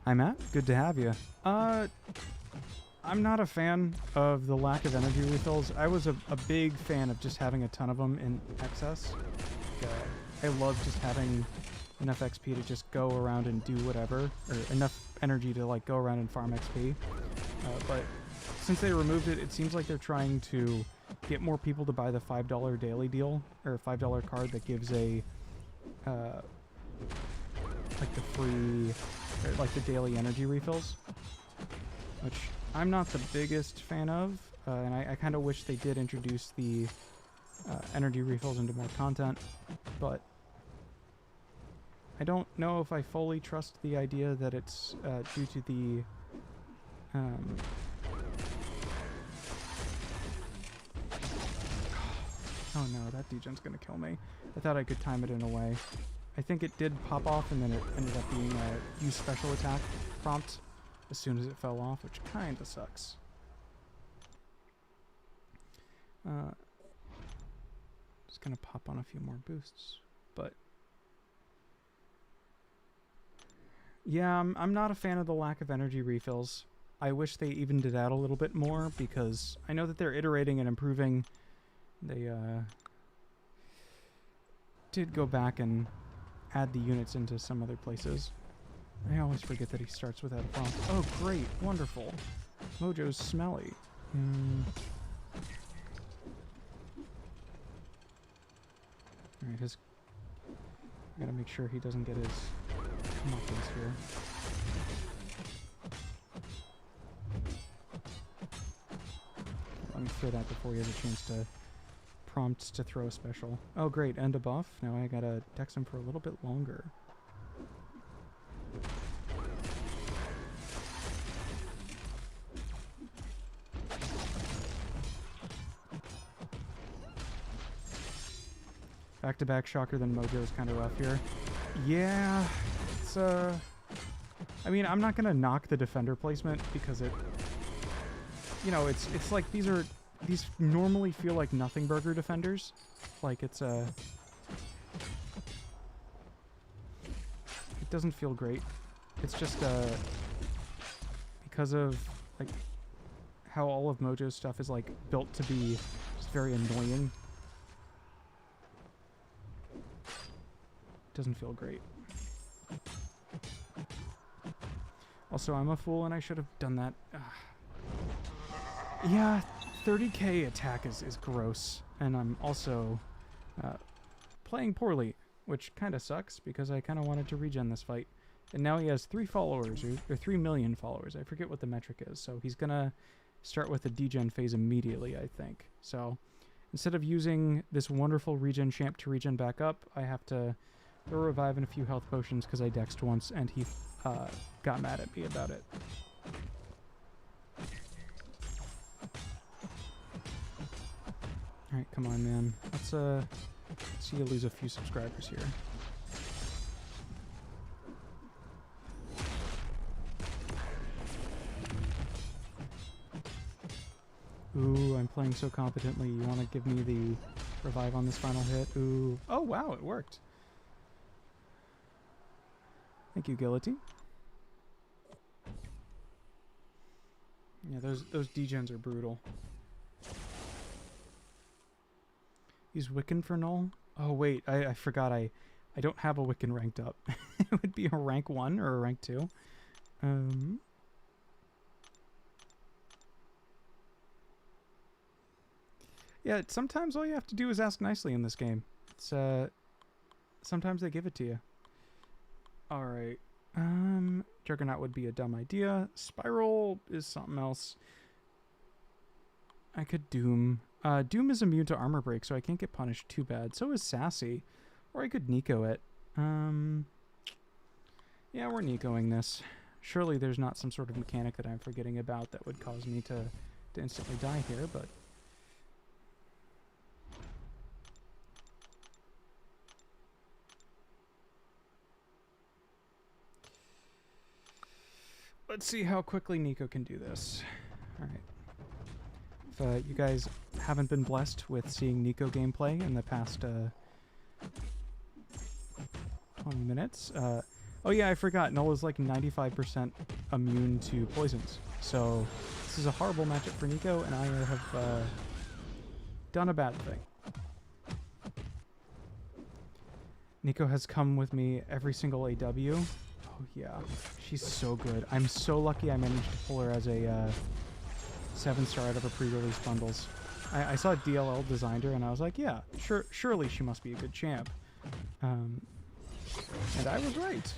Hi Matt, good to have you. I'm not a fan of the lack of energy refills. I was a big fan of just having a ton of them in excess. I love just having enough XP to just go around and do whatever, or enough energy to like go around and farm XP. But since they removed it, it seems like they're trying to get more people to buy the $5 daily deal, or $5 card that gives a like the free, or like the daily energy refills, which I'm not the biggest fan of, and I kind of wish they did introduce the energy refills into more content, but I don't know if I fully trust the idea that it's due to the oh no, that degen's gonna kill me. I thought I could time it in a way. I think it did pop off and then it ended up being a use special attack prompt as soon as it fell off, which kinda sucks. Just gonna pop on a few more boosts, but yeah, I'm not a fan of the lack of energy refills. I wish they evened it out a little bit more because I know that they're iterating and improving. They did go back and add the units into some other places. I always forget that he starts without a prompt. Oh great, wonderful. Mojo's smelly. Alright, I gotta make sure he doesn't get his comeuppance here. Let me throw that before he has a chance to prompt to throw a special. Oh great, and a buff. Now I gotta dex him for a little bit longer. Back-to-back Shocker, then Mojo is kind of rough here. Yeah, it's I mean, I'm not gonna knock the defender placement because it, you know, it's like these normally feel like nothing burger defenders. Like it's it doesn't feel great. It's just because of like how all of Mojo's stuff is like built to be just very annoying. Doesn't feel great. Also, I'm a fool and I should have done that. Yeah, 30k attack is gross. And I'm also playing poorly, which kind of sucks because I kind of wanted to regen this fight. And now he has 3 followers, or 3 million followers. I forget what the metric is. So he's going to start with the degen phase immediately, I think. So instead of using this wonderful regen champ to regen back up, I have to throw a revive and a few health potions because I dexed once and he got mad at me about it. Alright, come on, man. Let's see you lose a few subscribers here. Ooh, I'm playing so competently. You want to give me the revive on this final hit? Ooh. Oh, wow, it worked. Thank you, Guillotine. Yeah, those degens are brutal. Use Wiccan for null? Oh, wait, I forgot I don't have a Wiccan ranked up. It would be a rank 1 or a rank 2. Yeah, sometimes all you have to do is ask nicely in this game. It's, sometimes they give it to you. Alright. Juggernaut would be a dumb idea. Spiral is something else. I could Doom. Doom is immune to armor break, so I can't get punished too bad. So is Sassy. Or I could Nico it. Yeah, we're Nicoing this. Surely there's not some sort of mechanic that I'm forgetting about that would cause me to instantly die here, but... Let's see how quickly Nico can do this. Alright. If you guys haven't been blessed with seeing Nico gameplay in the past 20 minutes... oh yeah, I forgot. Null is like 95% immune to poisons. So this is a horrible matchup for Nico, and I have done a bad thing. Nico has come with me every single AW. Oh yeah, she's so good. I'm so lucky I managed to pull her as a 7-star out of her pre-release bundles. I saw DLL designed her, and I was like, yeah, surely she must be a good champ. And I was right.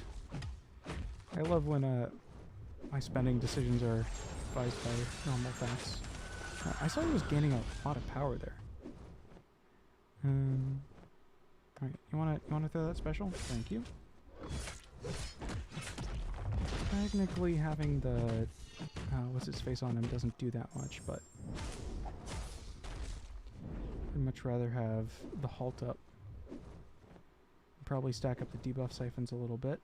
I love when my spending decisions are advised by normal facts. I saw he was gaining a lot of power there. Alright, you wanna throw that special? Thank you. Technically having the what's his face on him doesn't do that much, but I'd much rather have the halt up. Probably stack up the debuff siphons a little bit.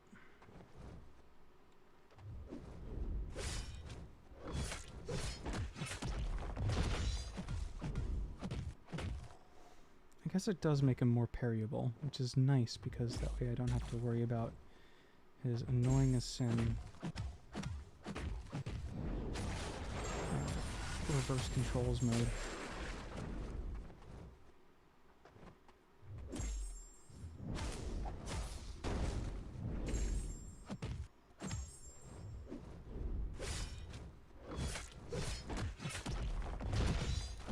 I guess it does make him more parryable, which is nice because that way I don't have to worry about his annoying as sin reverse controls mode.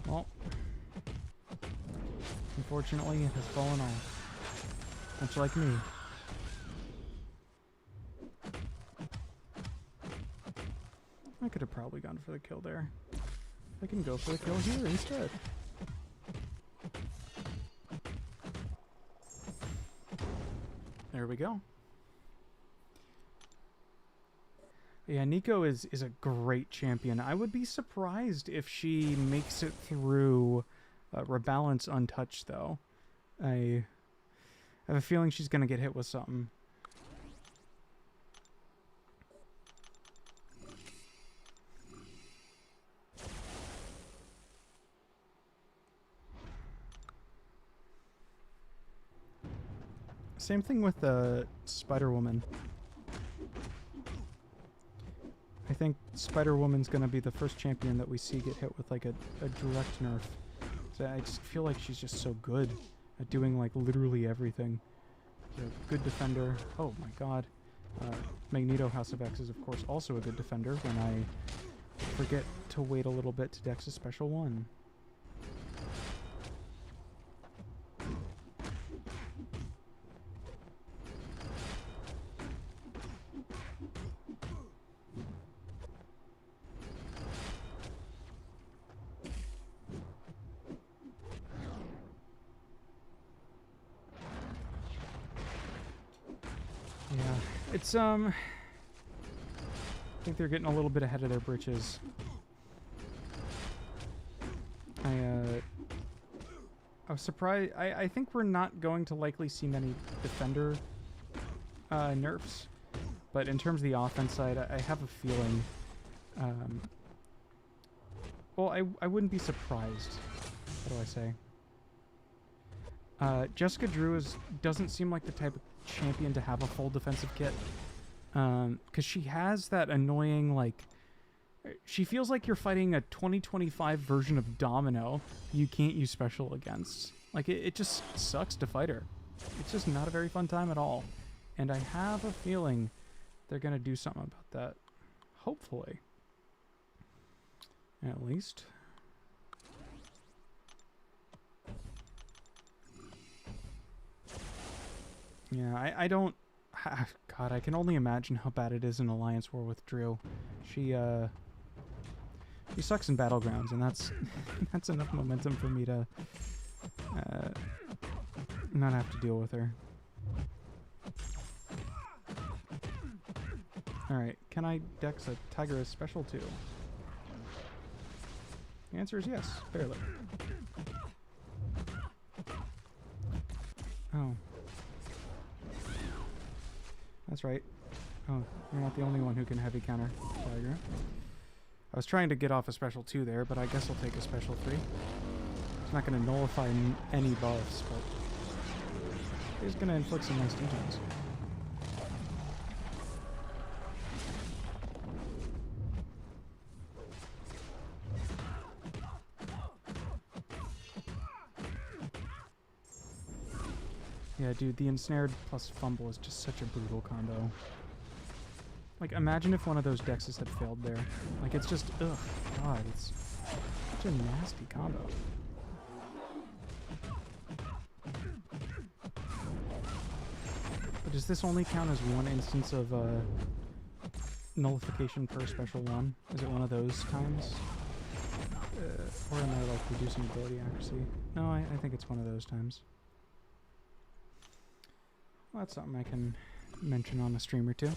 Well, unfortunately it has fallen off, much like me. I could have probably gone for the kill there. I can go for the kill here instead. There we go. Yeah, Nico is a great champion. I would be surprised if she makes it through Rebalance untouched, though. I have a feeling she's going to get hit with something. Same thing with Spider-Woman. I think Spider-Woman's gonna be the first champion that we see get hit with like a direct nerf. So I just feel like she's just so good at doing like literally everything. She's a good defender. Oh my god. Magneto House of X is of course also a good defender when I forget to wait a little bit to dex a special one. It's, I think they're getting a little bit ahead of their britches. I was surprised. I think we're not going to likely see many defender nerfs. But in terms of the offense side, I have a feeling... well, I wouldn't be surprised. What do I say? Jessica Drew doesn't seem like the type of champion to have a full defensive kit. Because she has that annoying, like... She feels like you're fighting a 2025 version of Domino you can't use special against. Like, it just sucks to fight her. It's just not a very fun time at all. And I have a feeling they're going to do something about that. Hopefully. At least. Yeah, I don't... God, I can only imagine how bad it is in Alliance War with Drew. She sucks in Battlegrounds, and that's that's enough momentum for me to not have to deal with her. Alright, can I dex a Tigress special too? The answer is yes, barely. Oh. That's right. Oh, you're not the only one who can heavy counter Tiger. I was trying to get off a special 2 there, but I guess I'll take a special 3. It's not going to nullify any buffs, but it's going to inflict some nice degens. Yeah, dude, the ensnared plus fumble is just such a brutal combo. Like, imagine if one of those dexes had failed there. Like, it's just, ugh, God, it's such a nasty combo. But does this only count as one instance of nullification per special 1? Is it one of those times? Or am I, like, reducing ability accuracy? No, I think it's one of those times. Well, that's something I can mention on a stream or two.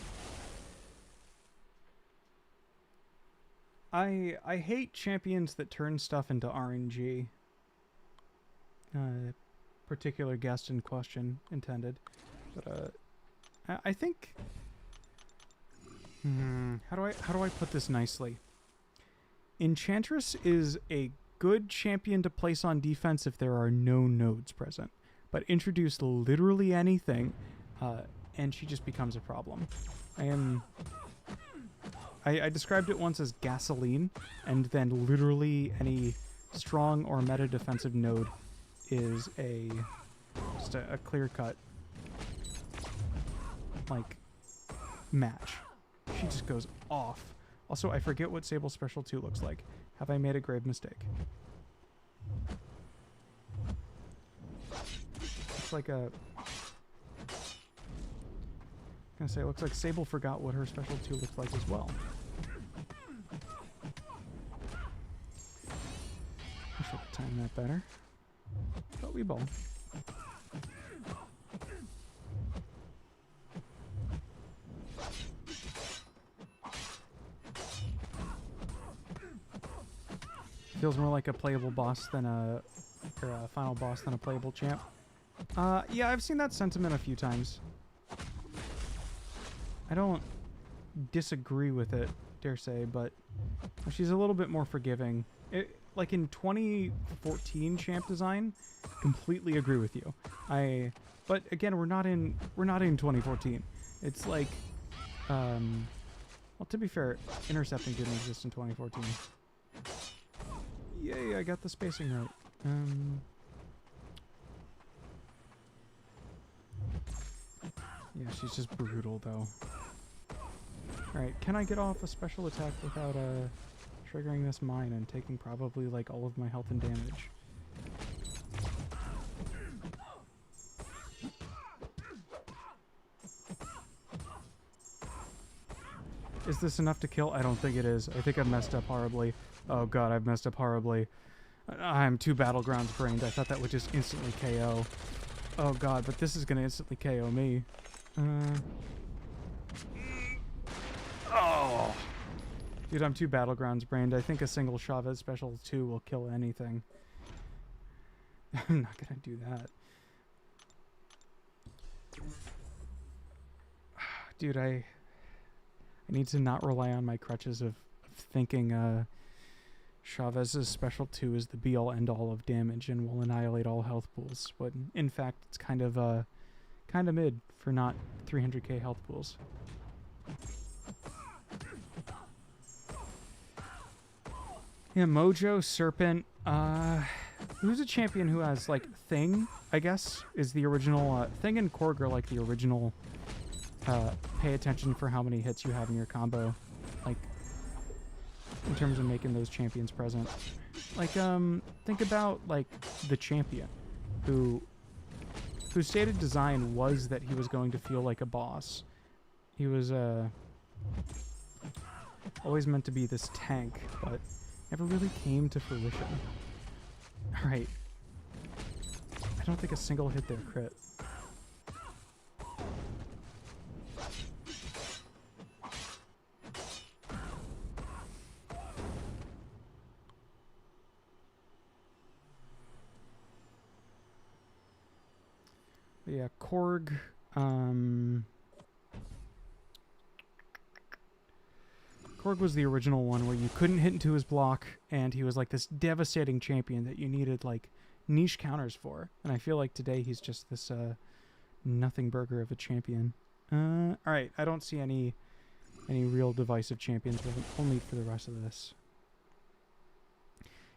I hate champions that turn stuff into RNG. Particular guest in question intended. But I think how do I put this nicely? Enchantress is a good champion to place on defense if there are no nodes present. But introduce literally anything, and she just becomes a problem. I described it once as gasoline, and then literally any strong or meta defensive node is just a clear-cut, like, match. She just goes off. Also, I forget what Sable Special 2 looks like. Have I made a grave mistake? It's like a... I was gonna say, it looks like Sable forgot what her Special 2 looked like as well. I should time that better. But we bowl. Feels more like a playable boss than a final boss than a playable champ. Yeah, I've seen that sentiment a few times. I don't disagree with it, dare say, but she's a little bit more forgiving. Like in 2014 champ design, completely agree with you. But again, we're not in 2014. It's like, well, to be fair, intercepting didn't exist in 2014. Yay, I got the spacing right. Yeah, she's just brutal, though. Alright, can I get off a special attack without triggering this mine and taking probably, like, all of my health and damage? Is this enough to kill? I don't think it is. I think I've messed up horribly. Oh god, I've messed up horribly. I'm too Battlegrounds brained. I thought that would just instantly KO. Oh god, but this is gonna instantly KO me. Oh. Dude, I'm too Battlegrounds brained. I think a single Chavez Special 2 will kill anything. I'm not gonna do that. Dude, I need to not rely on my crutches of thinking Chavez's Special 2 is the be-all end-all of damage and will annihilate all health pools. But in fact, it's kind of mid for not 300k health pools. Yeah, Mojo, Serpent, who's a champion who has, like, Thing, I guess, is the original, Thing and Korg are, like, the original, pay attention for how many hits you have in your combo, like, in terms of making those champions present. Like, think about, like, the champion, whose stated design was that he was going to feel like a boss. He was, always meant to be this tank, but never really came to fruition. Alright. I don't think a single hit there crit. But yeah, Korg, Korg was the original one where you couldn't hit into his block, and he was like this devastating champion that you needed like niche counters for. And I feel like today he's just this nothing burger of a champion. Alright, I don't see any real divisive champions, only for the rest of this.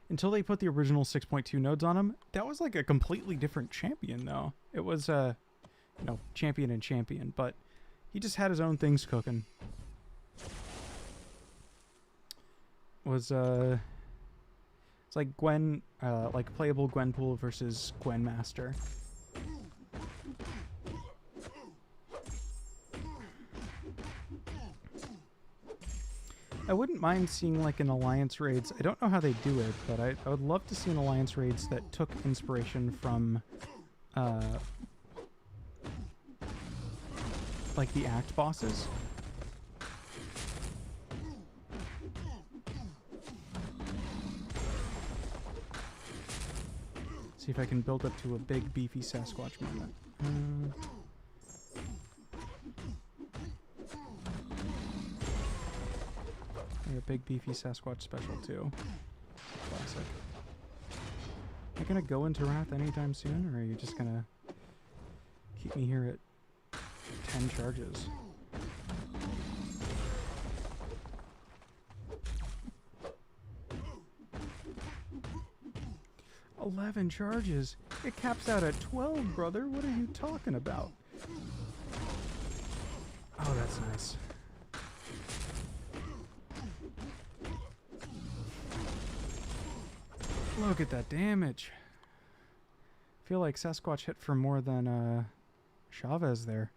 Until they put the original 6.2 nodes on him, that was like a completely different champion though. It was you know, champion and champion, but he just had his own things cooking. Was it's like Gwen, like playable Gwenpool versus Gwen Master. I wouldn't mind seeing like an Alliance Raids. I don't know how they do it, but I would love to see an Alliance Raids that took inspiration from like the act bosses. See if I can build up to a big beefy Sasquatch moment. A big beefy Sasquatch special too. Classic. Are you gonna go into Wrath anytime soon, or are you just gonna keep me here at 10 charges? "11 charges? It caps out at 12, brother. What are you talking about?" Oh, that's nice. Look at that damage. I feel like Sasquatch hit for more than Chavez there.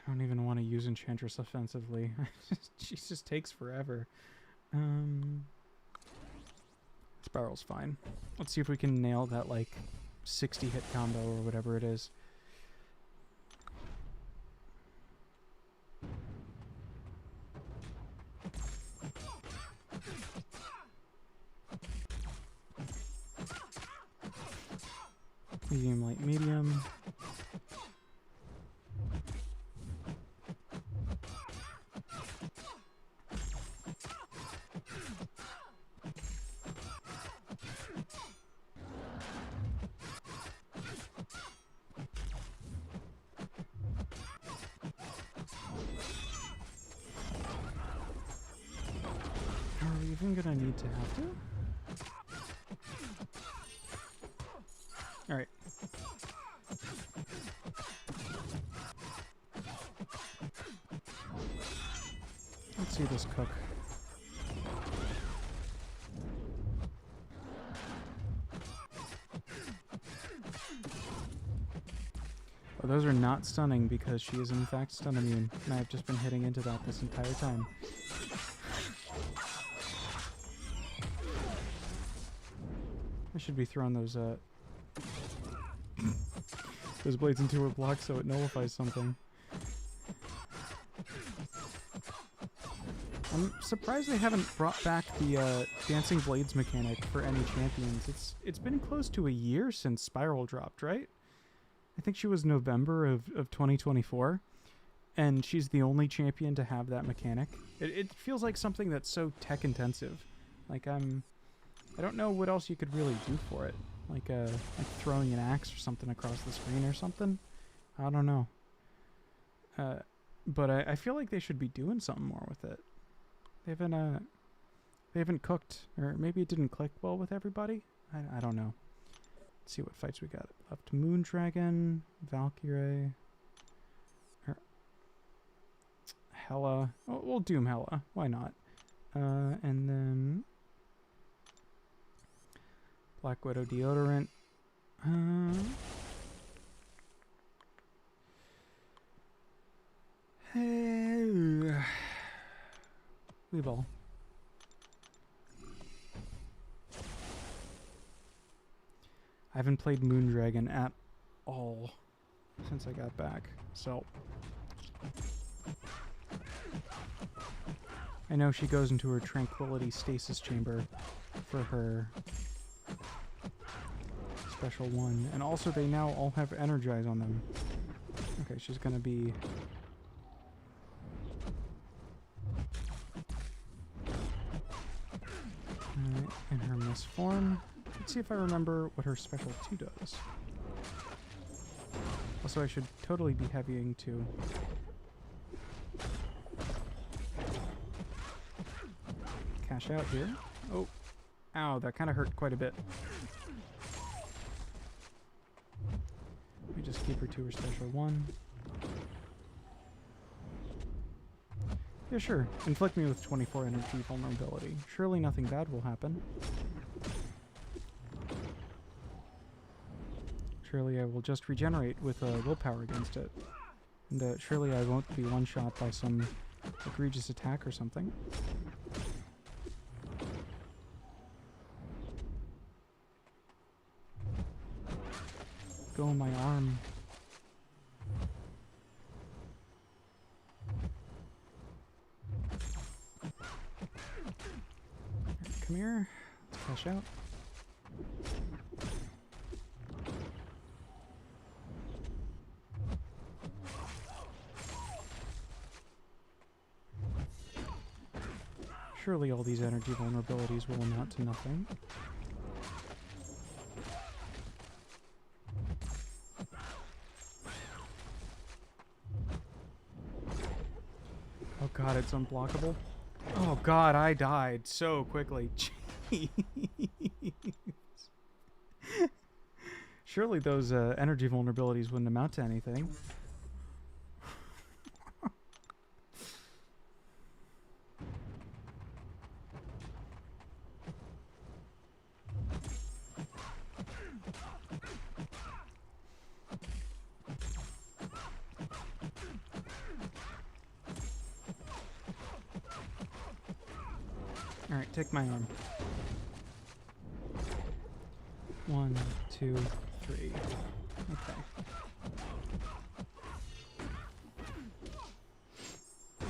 I don't even want to use Enchantress offensively. She just takes forever. This barrel's fine. Let's see if we can nail that like 60 hit combo or whatever it is. Medium, light, medium. Are we even gonna need to have to? Alright. Let's see this cook. Oh, those are not stunning because she is in fact stun immune, and I've just been hitting into that this entire time. I should be throwing those those blades into a block so it nullifies something. I'm surprised they haven't brought back the dancing blades mechanic for any champions. It's been close to a year since Spiral dropped, right? I think she was November of 2024, and she's the only champion to have that mechanic. It feels like something that's so tech intensive. Like I don't know what else you could really do for it. Like throwing an axe or something across the screen or something. I don't know. But I feel like they should be doing something more with it. They haven't cooked, or maybe it didn't click well with everybody. I don't know. Let's see what fights we got left. Moondragon, Valkyrie, Hela. Oh, we'll Doom Hela. Why not? And then Black Widow deodorant. Weeball. I haven't played Moondragon at all since I got back, so I know she goes into her tranquility stasis chamber for her special one, and also they now all have energize on them. Okay, she's gonna be in her miss form. Let's see if I remember what her special 2 does. Also, I should totally be heavying too. Cash out here. Oh, ow, that kind of hurt quite a bit. We just keep her to her special 1. Yeah, sure. Inflict me with 24 energy vulnerability. Surely nothing bad will happen. Surely I will just regenerate with willpower against it. And surely I won't be one-shot by some egregious attack or something. Go on my arm. Come here. Let's cash out. Surely all these energy vulnerabilities will amount to nothing. Oh god, it's unblockable. Oh god, I died so quickly. Jeez. Surely those energy vulnerabilities wouldn't amount to anything. Alright, take my arm. 1, 2, 3. Okay. I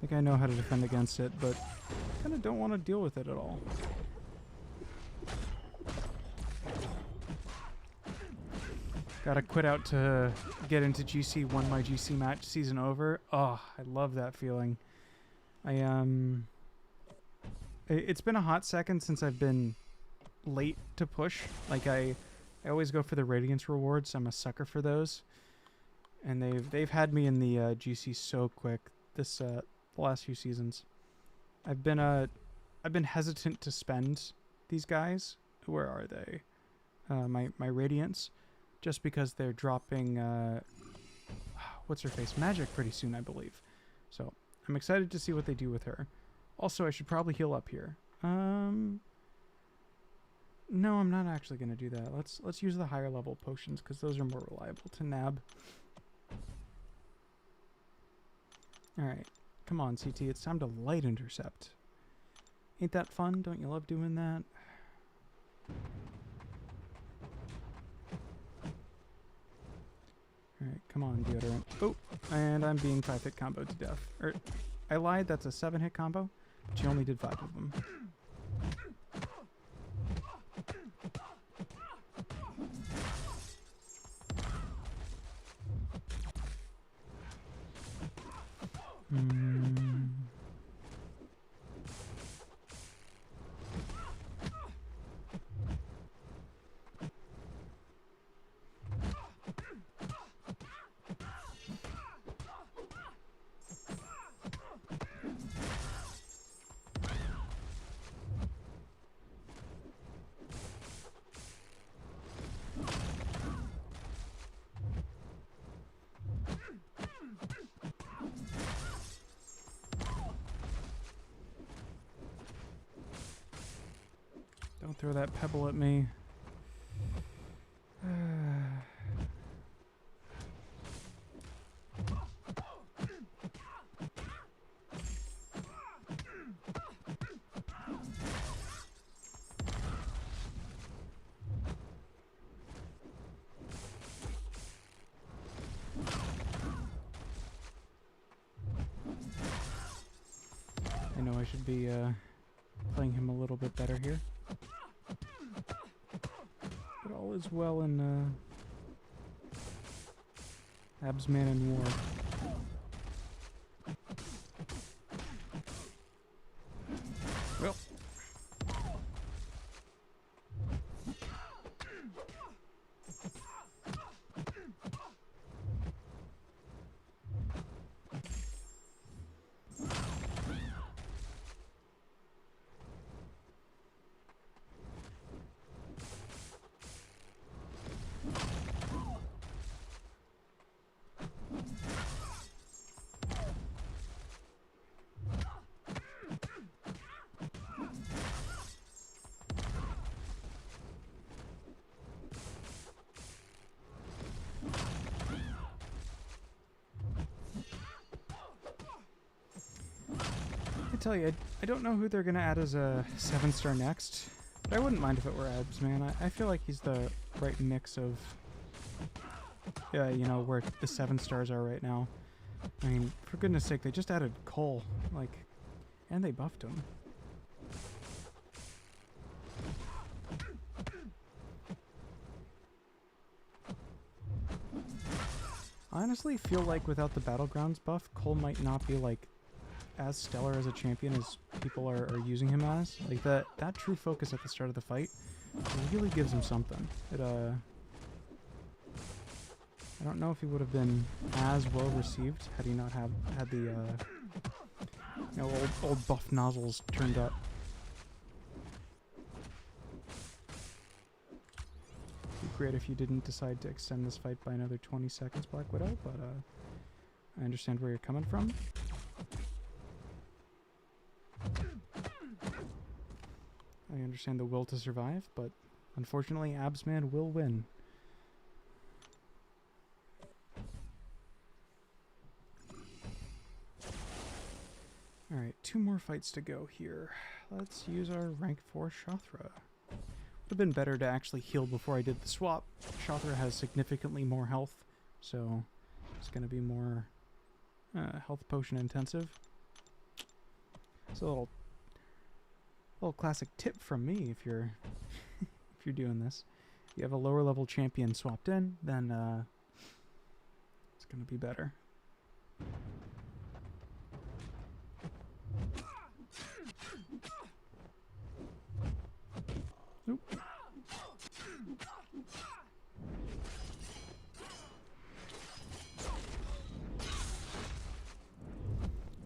think I know how to defend against it, but I kind of don't want to deal with it at all. Gotta quit out to get into GC, won my GC match, season over. Oh, I love that feeling. It's been a hot second since I've been late to push. Like I always go for the Radiance rewards. I'm a sucker for those. And they've had me in the GC so quick this the last few seasons. I've been hesitant to spend these guys. Where are they? My Radiance, just because they're dropping what's her face? Magic pretty soon, I believe. So I'm excited to see what they do with her. Also, I should probably heal up here. No, I'm not actually going to do that. Let's use the higher level potions because those are more reliable to nab. Alright. Come on, CT. It's time to light intercept. Ain't that fun? Don't you love doing that? Alright, come on, deodorant. Oh, and I'm being 5-hit comboed to death. I lied, that's a 7-hit combo, but you only did 5 of them. Don't throw that pebble at me. I know I should be playing him a little bit better here. But all is well in Absman and War. Well. I tell you, I don't know who they're gonna add as a 7-star next, but I wouldn't mind if it were Absman. I feel like he's the right mix of, you know, where the 7 stars are right now. I mean, for goodness sake, they just added Cole, like, and they buffed him. I honestly feel like without the Battlegrounds buff, Cole might not be, like, as stellar as a champion as people are using him as. Like, that true focus at the start of the fight really gives him something. It, I don't know if he would have been as well received had he not had the, you know, old buff nozzles turned up. It'd be great if you didn't decide to extend this fight by another 20 seconds, Black Widow, but, I understand where you're coming from. I understand the will to survive, but unfortunately, Absman will win. Alright, 2 more fights to go here. Let's use our rank 4 Shothra. Would have been better to actually heal before I did the swap. Shothra has significantly more health, so it's going to be more health potion intensive. It's a little classic tip from me if you're if you're doing this. If you have a lower level champion swapped in, then it's gonna be better. Nope.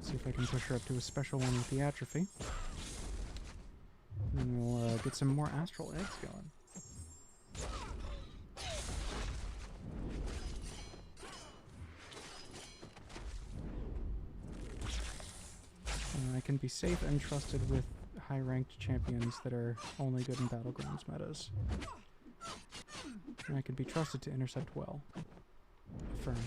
See if I can push her up to a special one with the atrophy. And we'll get some more astral eggs going. I can be safe and trusted with high-ranked champions that are only good in Battlegrounds metas. And I can be trusted to intercept well. Affirm.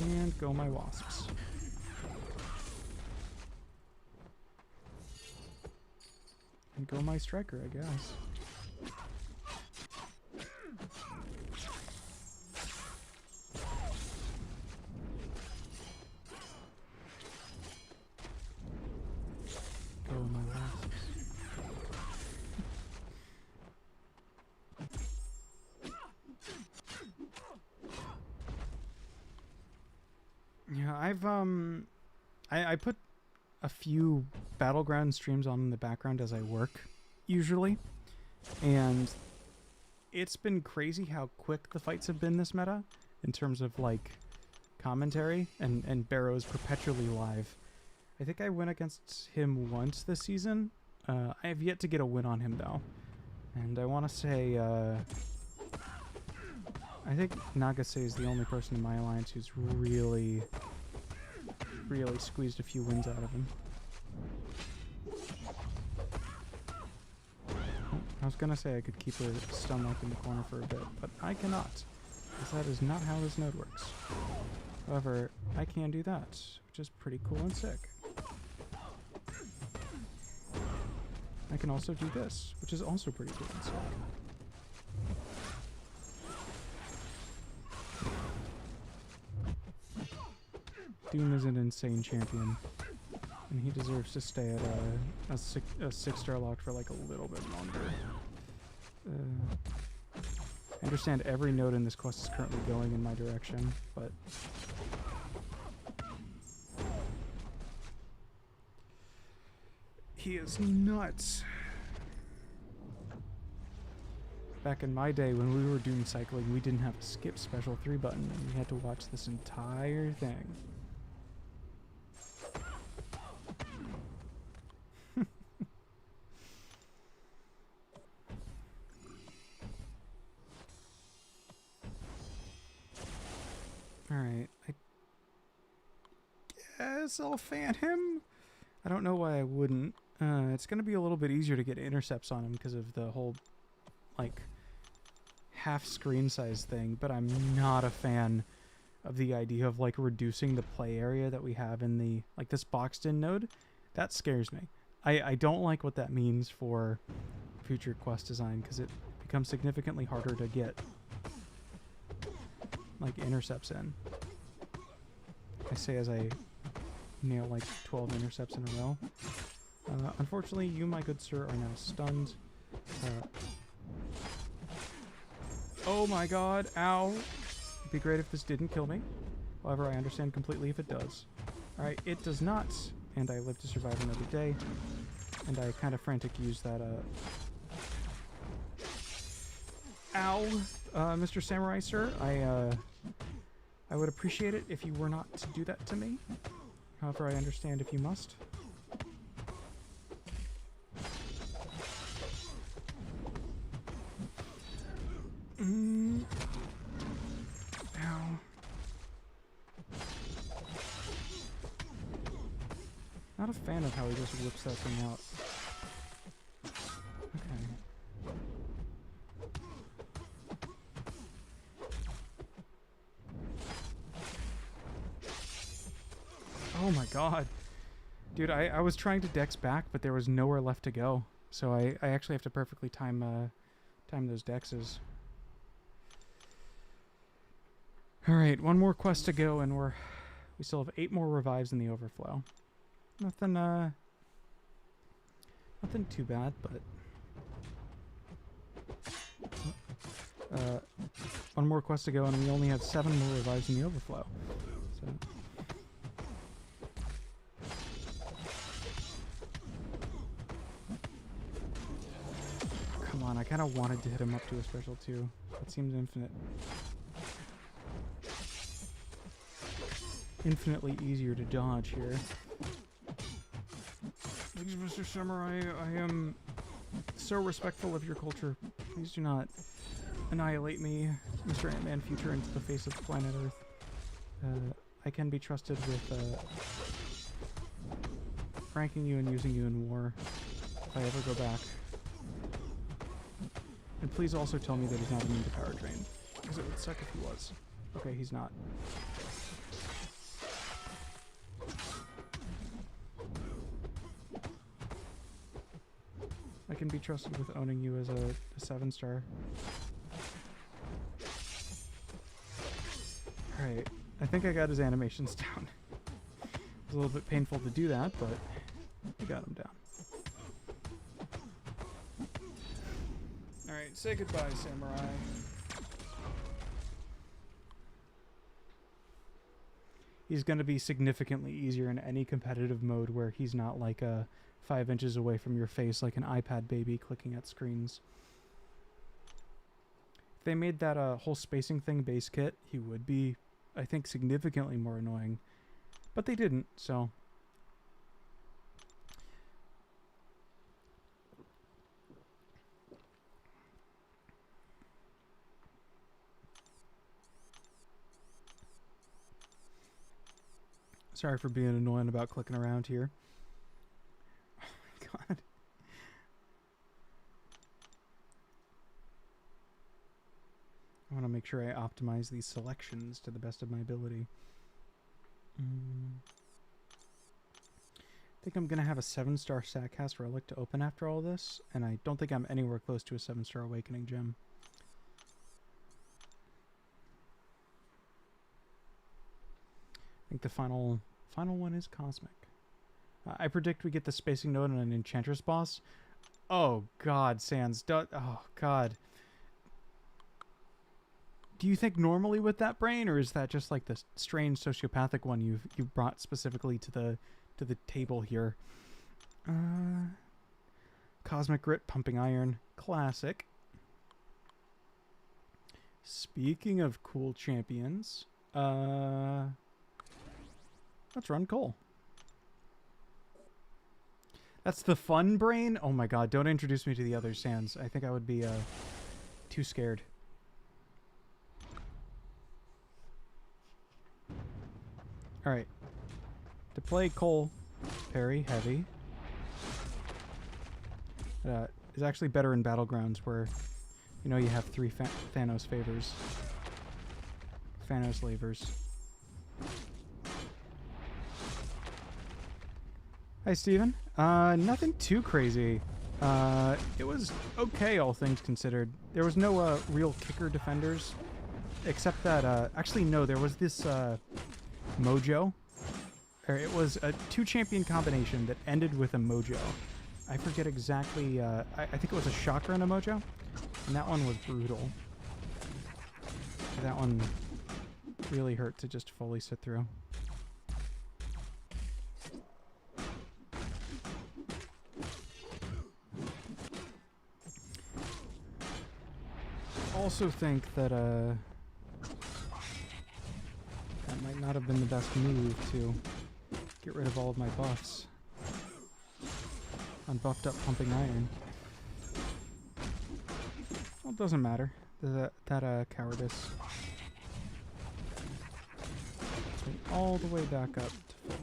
And go my wasps. And go my striker, I guess. I put a few Battleground streams on in the background as I work, usually, and it's been crazy how quick the fights have been this meta in terms of like commentary, and Barrow's perpetually live. I think I went against him once this season. I have yet to get a win on him though, and I want to say I think Nagase is the only person in my alliance who's really squeezed a few wins out of him. I was gonna say I could keep her stun locked in the corner for a bit, but I cannot, because that is not how this node works. However, I can do that, which is pretty cool and sick. I can also do this, which is also pretty cool and sick. Doom is an insane champion, and he deserves to stay at a 6-star locked for like a little bit longer. I understand every node in this quest is currently going in my direction, but he is nuts. Back in my day when we were Doom cycling, we didn't have a skip special 3 button, and we had to watch this entire thing. Alright, I guess I'll fan him. I don't know why I wouldn't. It's going to be a little bit easier to get intercepts on him because of the whole, like, half screen size thing, but I'm not a fan of the idea of, like, reducing the play area that we have in the, like, this boxed-in node. That scares me. I don't like what that means for future quest design, because it becomes significantly harder to get, like, intercepts in. I say as I nail like 12 intercepts in a row. Unfortunately, you, my good sir, are now stunned. Oh my god, ow. It'd be great if this didn't kill me. However, I understand completely if it does. Alright, it does not, and I live to survive another day. And I kind of frantic used that, ow! Mr. Samurai Sir, I would appreciate it if you were not to do that to me. However, I understand if you must. Ow. Not a fan of how he just whips that thing out. Okay. Oh my god. Dude, I was trying to dex back, but there was nowhere left to go. So I actually have to perfectly time those dexes. Alright, one more quest to go, and we still have 8 more revives in the overflow. Nothing too bad, but one more quest to go, and we only have 7 more revives in the overflow. So come on, I kind of wanted to hit him up to a special too. It seems infinite. Infinitely easier to dodge here. Please, Mr. Samurai, I am so respectful of your culture. Please do not annihilate me, Mr. Ant-Man Future, into the face of planet Earth. I can be trusted with ranking you and using you in war if I ever go back. And please also tell me that he's not immune to power drain, because it would suck if he was. Okay, he's not. I can be trusted with owning you as a 7-star. Alright, I think I got his animations down. It was a little bit painful to do that, but we got him down. Alright, say goodbye, Samurai. he's going to be significantly easier in any competitive mode where he's not like 5 inches away from your face like an iPad baby clicking at screens. If they made that whole spacing thing base kit, he would be, I think, significantly more annoying. But they didn't, so... Sorry for being annoying about clicking around here. Oh my god. I want to make sure I optimize these selections to the best of my ability. I think I'm going to have a 7-star Satcast Relic to open after all this, and I don't think I'm anywhere close to a 7-star Awakening Gem. I think the final one is Cosmic. I predict we get the Spacing Node and an Enchantress boss. Oh god, Sans. Oh god. Do you think normally with that brain, or is that just like the strange sociopathic one you've brought specifically to the table here? Cosmic Grit, Pumping Iron, classic. Speaking of cool champions, let's run Cole. That's the fun brain? Oh my god, don't introduce me to the other Sans. I think I would be too scared. Alright. To play Cole, parry, heavy. Is actually better in Battlegrounds where, you know, you have 3 Thanos favors. Thanos lavers. Hi, Steven. Nothing too crazy. It was okay, all things considered. There was no real kicker defenders, except that, actually, no, there was this Mojo. Or it was a 2-champion combination that ended with a Mojo. I forget exactly, I think it was a Chakra and a Mojo, and that one was brutal. That one really hurt to just fully sit through. Also think that that might not have been the best move to get rid of all of my buffs on buffed up Pumping Iron. Well, it doesn't matter. That cowardice. Takes me all the way back up to full.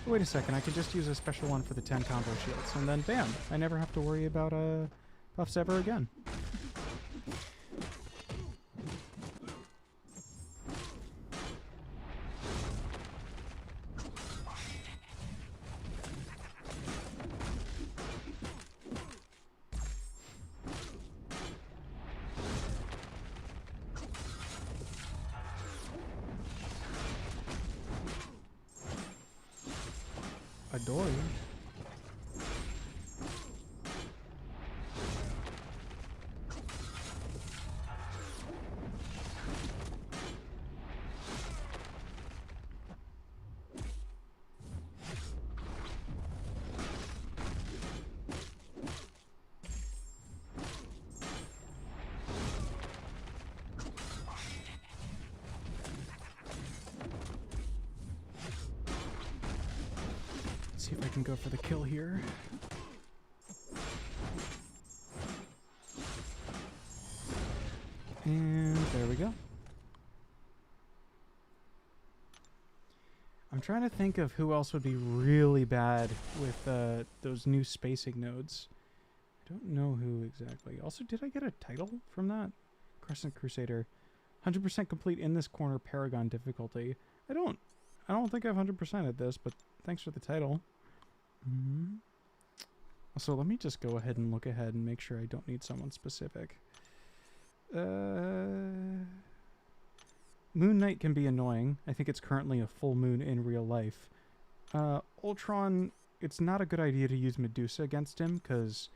Wait a second, I could just use a special one for the 10 combo shields, and then bam, I never have to worry about buffs ever again. Adore you. See if I can go for the kill here. And there we go. I'm trying to think of who else would be really bad with those new spacing nodes. I don't know who exactly. Also, did I get a title from that? Crescent Crusader. 100% complete in this corner Paragon difficulty. I don't think I've 100% at this, but thanks for the title. Also, let me just go ahead and look ahead and make sure I don't need someone specific. Moon Knight can be annoying. I think it's currently a full moon in real life. Ultron, it's not a good idea to use Medusa against him because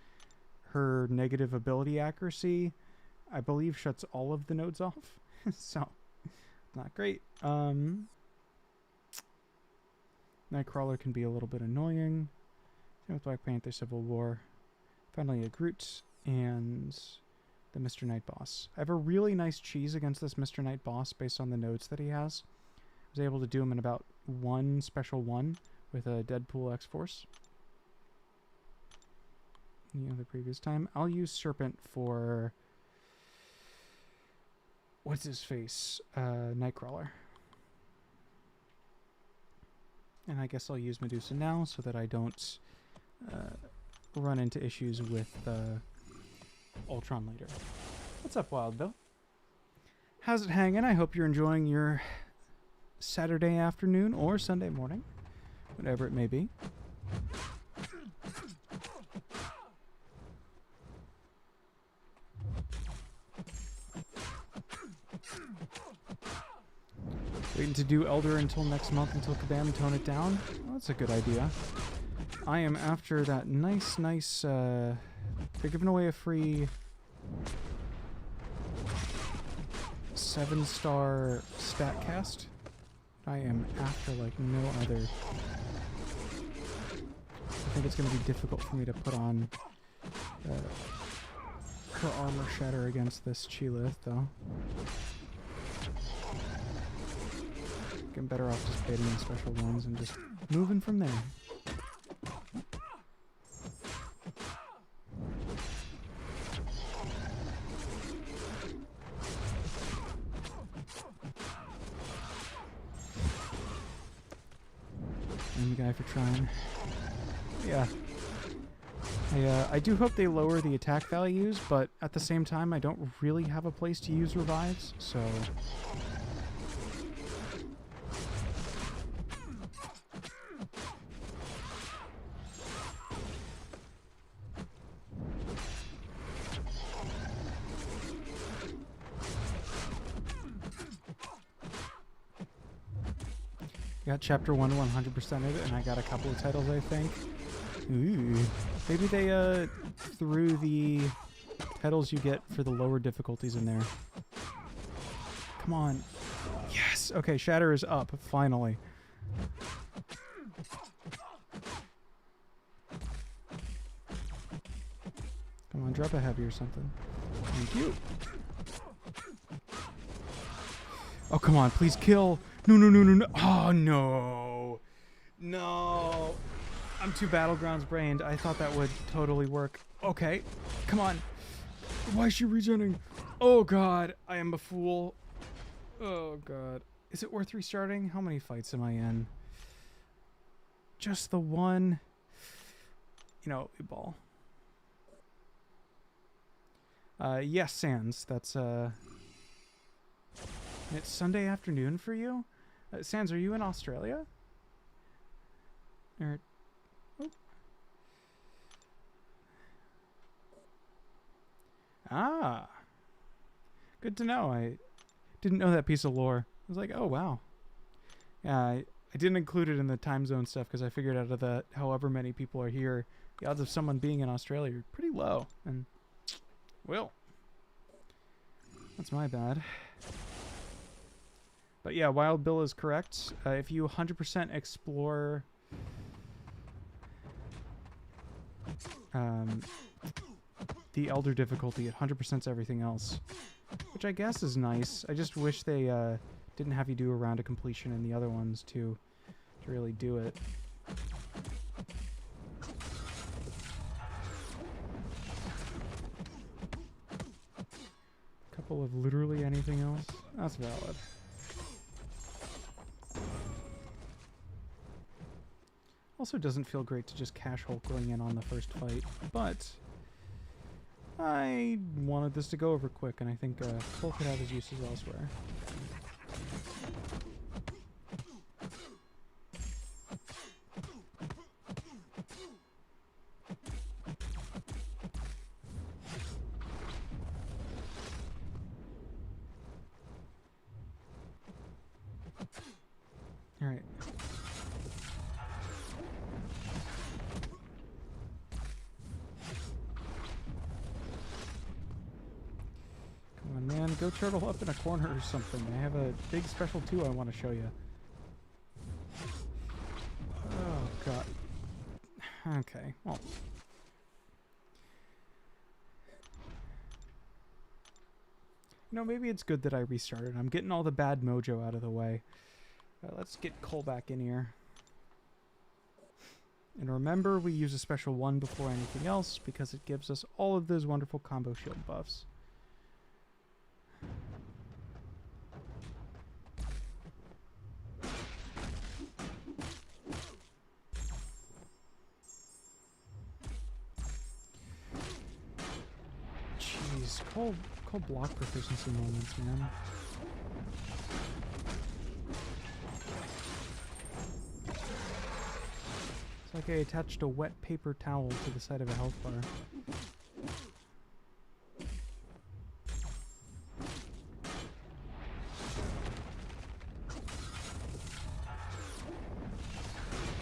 her negative ability accuracy, I believe, shuts all of the nodes off. So, not great. Nightcrawler can be a little bit annoying. Same with Black Panther Civil War. Finally, a Groot and the Mr. Knight boss. I have a really nice cheese against this Mr. Knight boss based on the nodes that he has. I was able to do him in about one special one with a Deadpool X-Force. The previous time. I'll use Serpent for... what's his face? Nightcrawler. And I guess I'll use Medusa now so that I don't run into issues with Ultron later. What's up, Wild Bill? How's it hanging? I hope you're enjoying your Saturday afternoon or Sunday morning, whatever it may be. Waiting to do Elder until next month until Kabam tone it down? Well, that's a good idea. I am after that nice, they're giving away a free 7-star StatCast. I am after like no other. I think it's going to be difficult for me to put on her armor shatter against this Chilith, though. I'm better off just baiting the special ones and just moving from there. I'm the guy for trying. Yeah. I do hope they lower the attack values, but at the same time I don't really have a place to use revives, so... Got chapter 1 100%ed, and I got a couple of titles, I think. Ooh. Maybe they threw the titles you get for the lower difficulties in there. Come on. Yes! Okay, Shatter is up, finally. Come on, drop a heavy or something. Thank you. Oh, come on, please kill. No, no, no, no, no. Oh, no. No. I'm too Battlegrounds brained. I thought that would totally work. Okay. Come on. Why is she regening? Oh, God. I am a fool. Oh, God. Is it worth restarting? How many fights am I in? Just the one. You know, ball. Yes, Sans. That's, It's Sunday afternoon for you? Sans, are you in Australia? Or... oh. Ah. Good to know. I didn't know that piece of lore. I was like, oh, wow. Yeah, I didn't include it in the time zone stuff because I figured out of the however many people are here, the odds of someone being in Australia are pretty low. And, well, that's my bad. But yeah, Wild Bill is correct. If you 100% explore the Elder difficulty, it 100%'s everything else. Which I guess is nice. I just wish they didn't have you do a round of completion in the other ones to really do it. Couple of literally anything else. That's valid. Also doesn't feel great to just cash Hulk going in on the first fight, but I wanted this to go over quick, and I think Hulk could have his uses elsewhere. man. Go turtle up in a corner or something. I have a big special 2 I want to show you. Oh, God. Okay, well. You know, maybe it's good that I restarted. I'm getting all the bad mojo out of the way. Let's get Cole back in here. And remember, we use a special 1 before anything else because it gives us all of those wonderful combo shield buffs. Jeez, Cole block proficiency moments, man. It's like I attached a wet paper towel to the side of a health bar.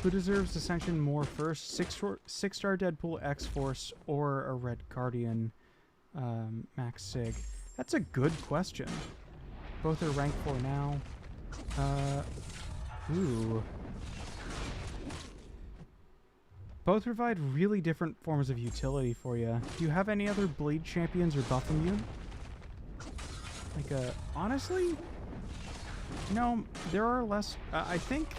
Who deserves Ascension more first? 6-star Deadpool X-Force or a Red Guardian Max Sig? That's a good question. Both are rank 4 now. Ooh. Both provide really different forms of utility for you. Do you have any other Blade champions or buff immune? Like, honestly, you know, there are less, I think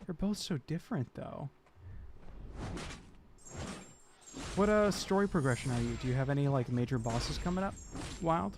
they're both so different, though. What story progression are you? Do you have any, like, major bosses coming up? Wild?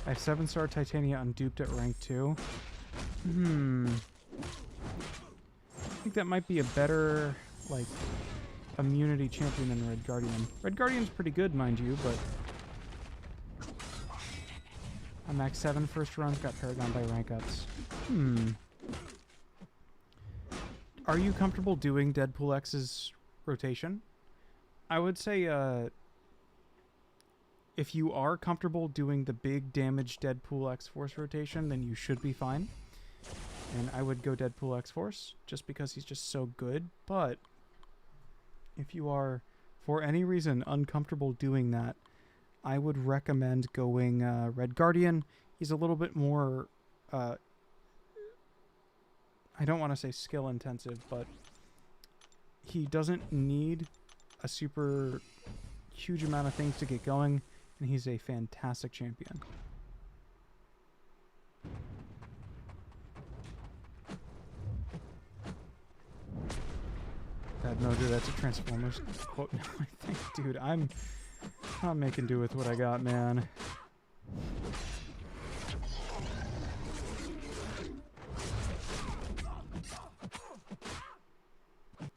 I have 7-star Titania unduped at rank 2. I think that might be a better, like, immunity champion than Red Guardian. Red Guardian's pretty good, mind you, but I'm max 7 first runs, got Paragon by rank ups. Are you comfortable doing Deadpool X's rotation? I would say, if you are comfortable doing the big damage Deadpool X-Force rotation, then you should be fine. And I would go Deadpool X-Force, just because he's just so good. But if you are, for any reason, uncomfortable doing that, I would recommend going Red Guardian. He's a little bit more, I don't want to say skill intensive, but he doesn't need a super huge amount of things to get going. And he's a fantastic champion. Bad Mojo, that's a Transformers quote now, I think. Dude, I'm not making do with what I got, man. Yeah,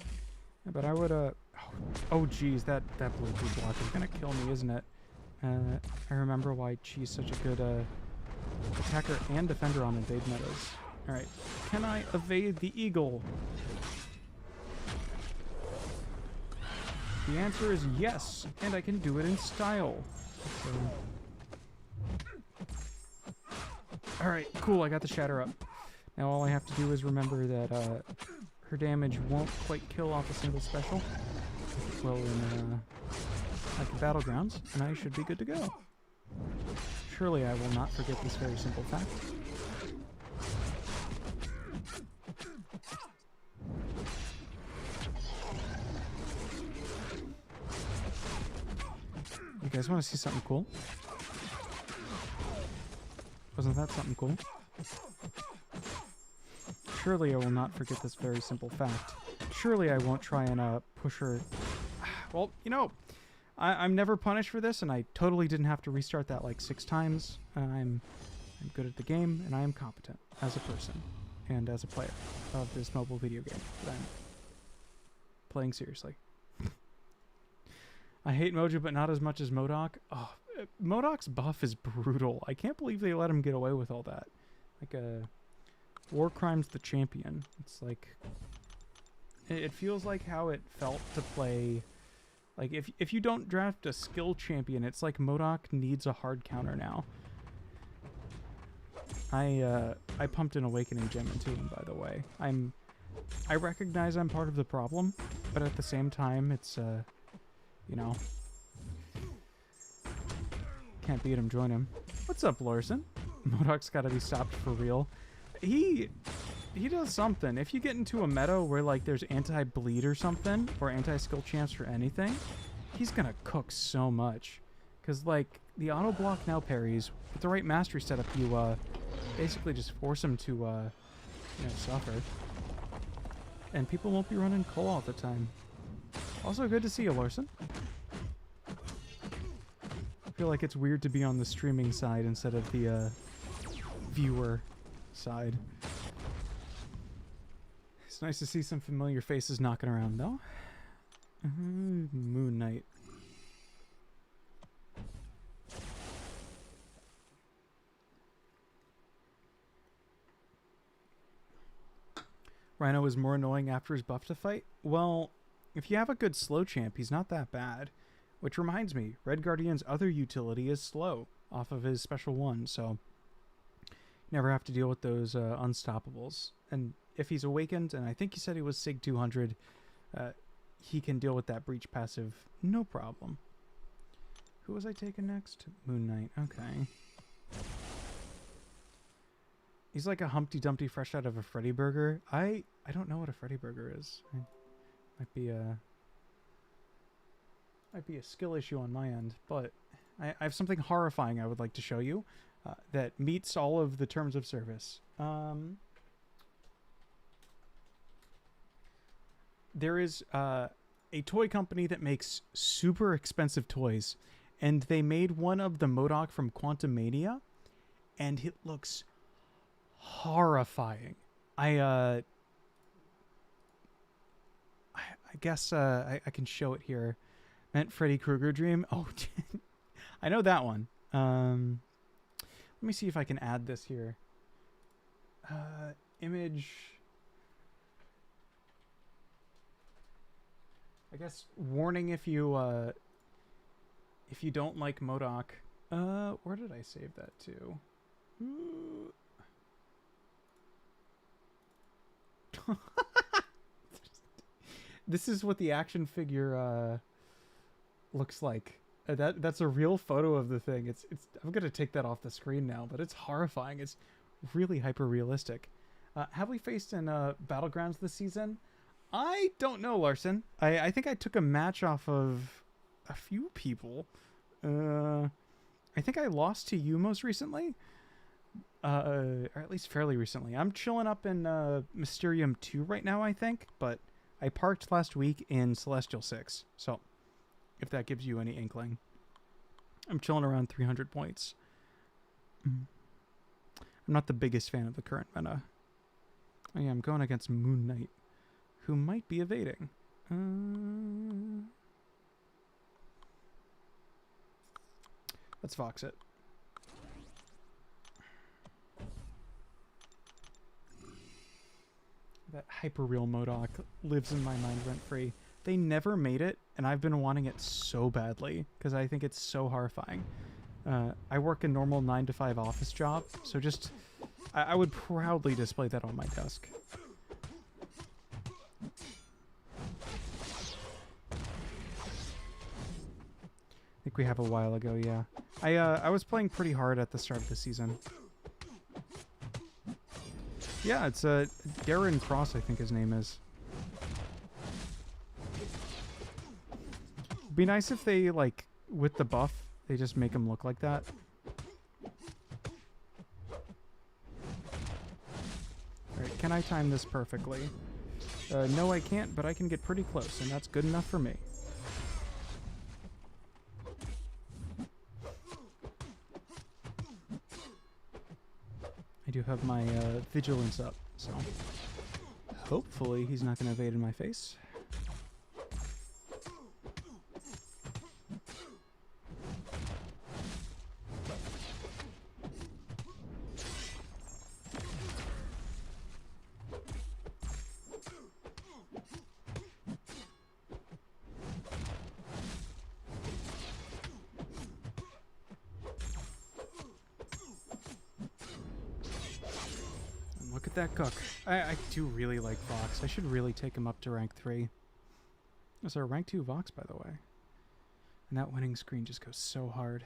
but I would, oh geez, that blue block is gonna kill me, isn't it? I remember why Chi's such a good attacker and defender on Invade Meadows. Alright, can I evade the eagle? The answer is yes, and I can do it in style. Alright, cool, I got the shatter up. Now all I have to do is remember that her damage won't quite kill off a single special. Well, in like Battlegrounds, and I should be good to go. Surely I will not forget this very simple fact. You guys want to see something cool? Wasn't that something cool? Surely I will not forget this very simple fact. Surely I won't try and push her. Well, you know, I'm never punished for this, and I totally didn't have to restart that like 6 times. I'm good at the game, and I am competent as a person and as a player of this mobile video game that I'm playing seriously. I hate Mojo, but not as much as MODOK. Oh, MODOK's buff is brutal. I can't believe they let him get away with all that. Like, Warcrime's the champion. It's like... It feels like how it felt to play... Like, if you don't draft a skill champion, it's like MODOK needs a hard counter now. I pumped an Awakening Gem into him, by the way. I recognize I'm part of the problem, but at the same time, it's, you know... Can't beat him, join him. What's up, Larson? MODOK's gotta be stopped for real. He does something. If you get into a meta where like there's anti-bleed or something, or anti-skill chance for anything, he's gonna cook so much. Cause like the auto block now parries, with the right mastery setup, you basically just force him to you know, suffer. And people won't be running Cole all the time. Also good to see you, Larson. I feel like it's weird to be on the streaming side instead of the viewer side. It's nice to see some familiar faces knocking around, though. Moon Knight. Rhino is more annoying after his buff to fight? Well, if you have a good slow champ, he's not that bad. Which reminds me, Red Guardian's other utility is slow, off of his special one, so... Never have to deal with those unstoppables. And if he's awakened, and I think he said he was Sig 200, he can deal with that breach passive, no problem. Who was I taking next? Moon Knight, okay. He's like a Humpty Dumpty fresh out of a Freddy Burger. I don't know what a Freddy Burger is. Might be a skill issue on my end, but I have something horrifying I would like to show you. That meets all of the terms of service. There is a toy company that makes super expensive toys, and they made one of the MODOK from Quantumania, and it looks horrifying. I guess I can show it here. Meant Freddy Krueger Dream. Oh, I know that one. Let me see if I can add this here. Image. I guess warning if you don't like MODOK. Where did I save that to? This is what the action figure looks like. That's a real photo of the thing. It's I'm gonna take that off the screen now, but it's horrifying. It's really hyper realistic. Have we faced in Battlegrounds this season? I don't know, Larson. I think I took a match off of a few people. I think I lost to you most recently. Or at least fairly recently. I'm chilling up in Mysterium 2 right now, I think, but I parked last week in Celestial 6. So if that gives you any inkling. I'm chilling around 300 points. I'm not the biggest fan of the current meta. Oh yeah, I'm going against Moon Knight, who might be evading. Let's Vox it. That hyper-real MODOK lives in my mind rent-free. They never made it, and I've been wanting it so badly because I think it's so horrifying. I work a normal 9-to-5 office job, so just I would proudly display that on my desk. I think we have a while ago, yeah. I was playing pretty hard at the start of the season. Yeah, it's Darren Cross, I think his name is. Be nice if they, like, with the buff, they just make him look like that. Alright, can I time this perfectly? No, I can't, but I can get pretty close, and that's good enough for me. I do have my vigilance up, so hopefully he's not going to evade in my face. look at that cook. I do really like Vox. I should really take him up to rank 3. Is there a rank 2 Vox, by the way? And that winning screen just goes so hard.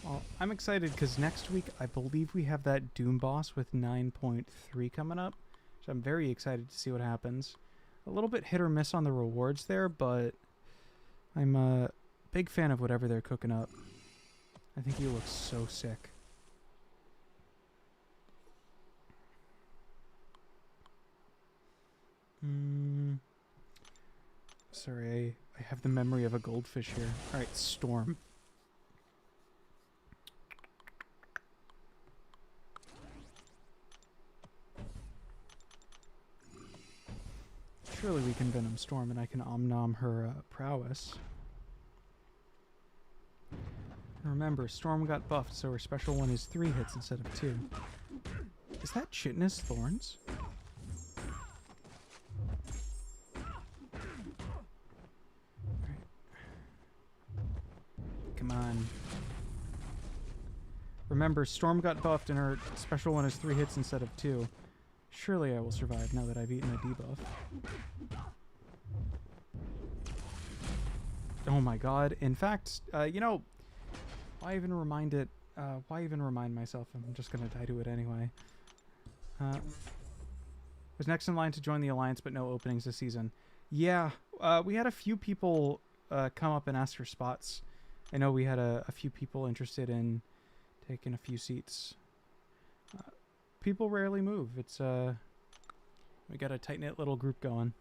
Well, I'm excited because next week I believe we have that Doom boss with 9.3 coming up. So I'm very excited to see what happens. A little bit hit or miss on the rewards there, but I'm a big fan of whatever they're cooking up. I think he looks so sick. Sorry, I have the memory of a goldfish here. Alright, Storm. Surely we can Venom Storm and I can Om-Nom her prowess. Remember, Storm got buffed, so her special one is 3 hits instead of 2. Is that Chitinous Thorns? Right. Come on. Remember, Storm got buffed and her special one is 3 hits instead of 2. Surely I will survive now that I've eaten a debuff. Oh my god. In fact, you know, why even remind it? Why even remind myself? I'm just gonna die to it anyway. Was next in line to join the Alliance, but no openings this season. Yeah, we had a few people come up and ask for spots. I know we had a few people interested in taking a few seats. People rarely move. It's we got a tight-knit little group going.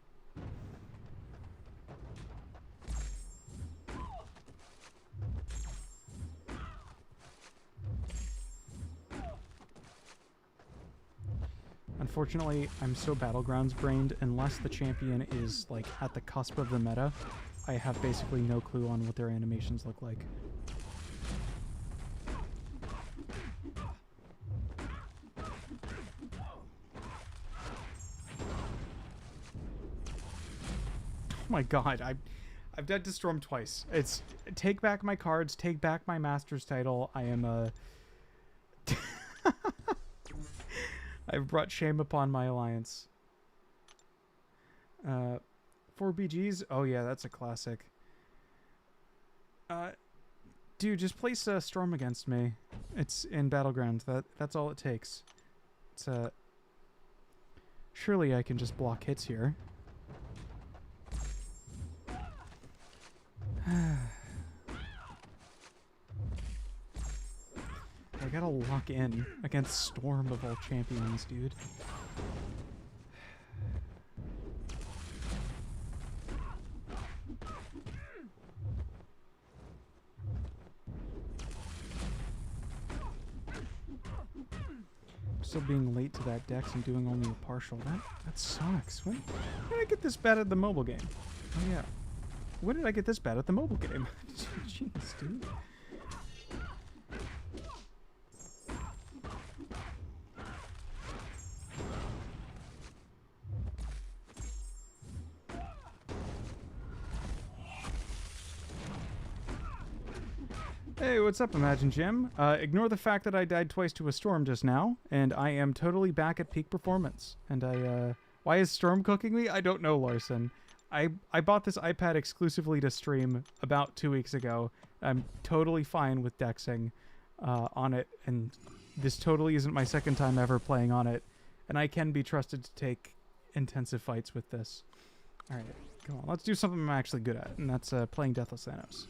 Unfortunately, I'm so Battlegrounds brained, unless the champion is like at the cusp of the meta, I have basically no clue on what their animations look like. Oh my god, I've died to Storm twice. It's take back my cards, take back my Master's title. I am a I've brought shame upon my Alliance. 4 BGs? Oh yeah, that's a classic. Dude, just place Storm against me. It's in Battlegrounds. That's all it takes. It's surely I can just block hits here. I gotta lock in against Storm of all champions, dude. Still being late to that dex and doing only a partial. That sucks. When did I get this bad at the mobile game? Oh yeah. When did I get this bad at the mobile game? Jeez, dude. Hey, what's up, Imagine Jim? Ignore the fact that I died twice to a Storm just now, and I am totally back at peak performance. And why is Storm cooking me? I don't know, Larson. I bought this iPad exclusively to stream about 2 weeks ago. I'm totally fine with dexing on it, and this totally isn't my second time ever playing on it, and I can be trusted to take intensive fights with this. Alright, come on, let's do something I'm actually good at, and that's playing Deathless Thanos.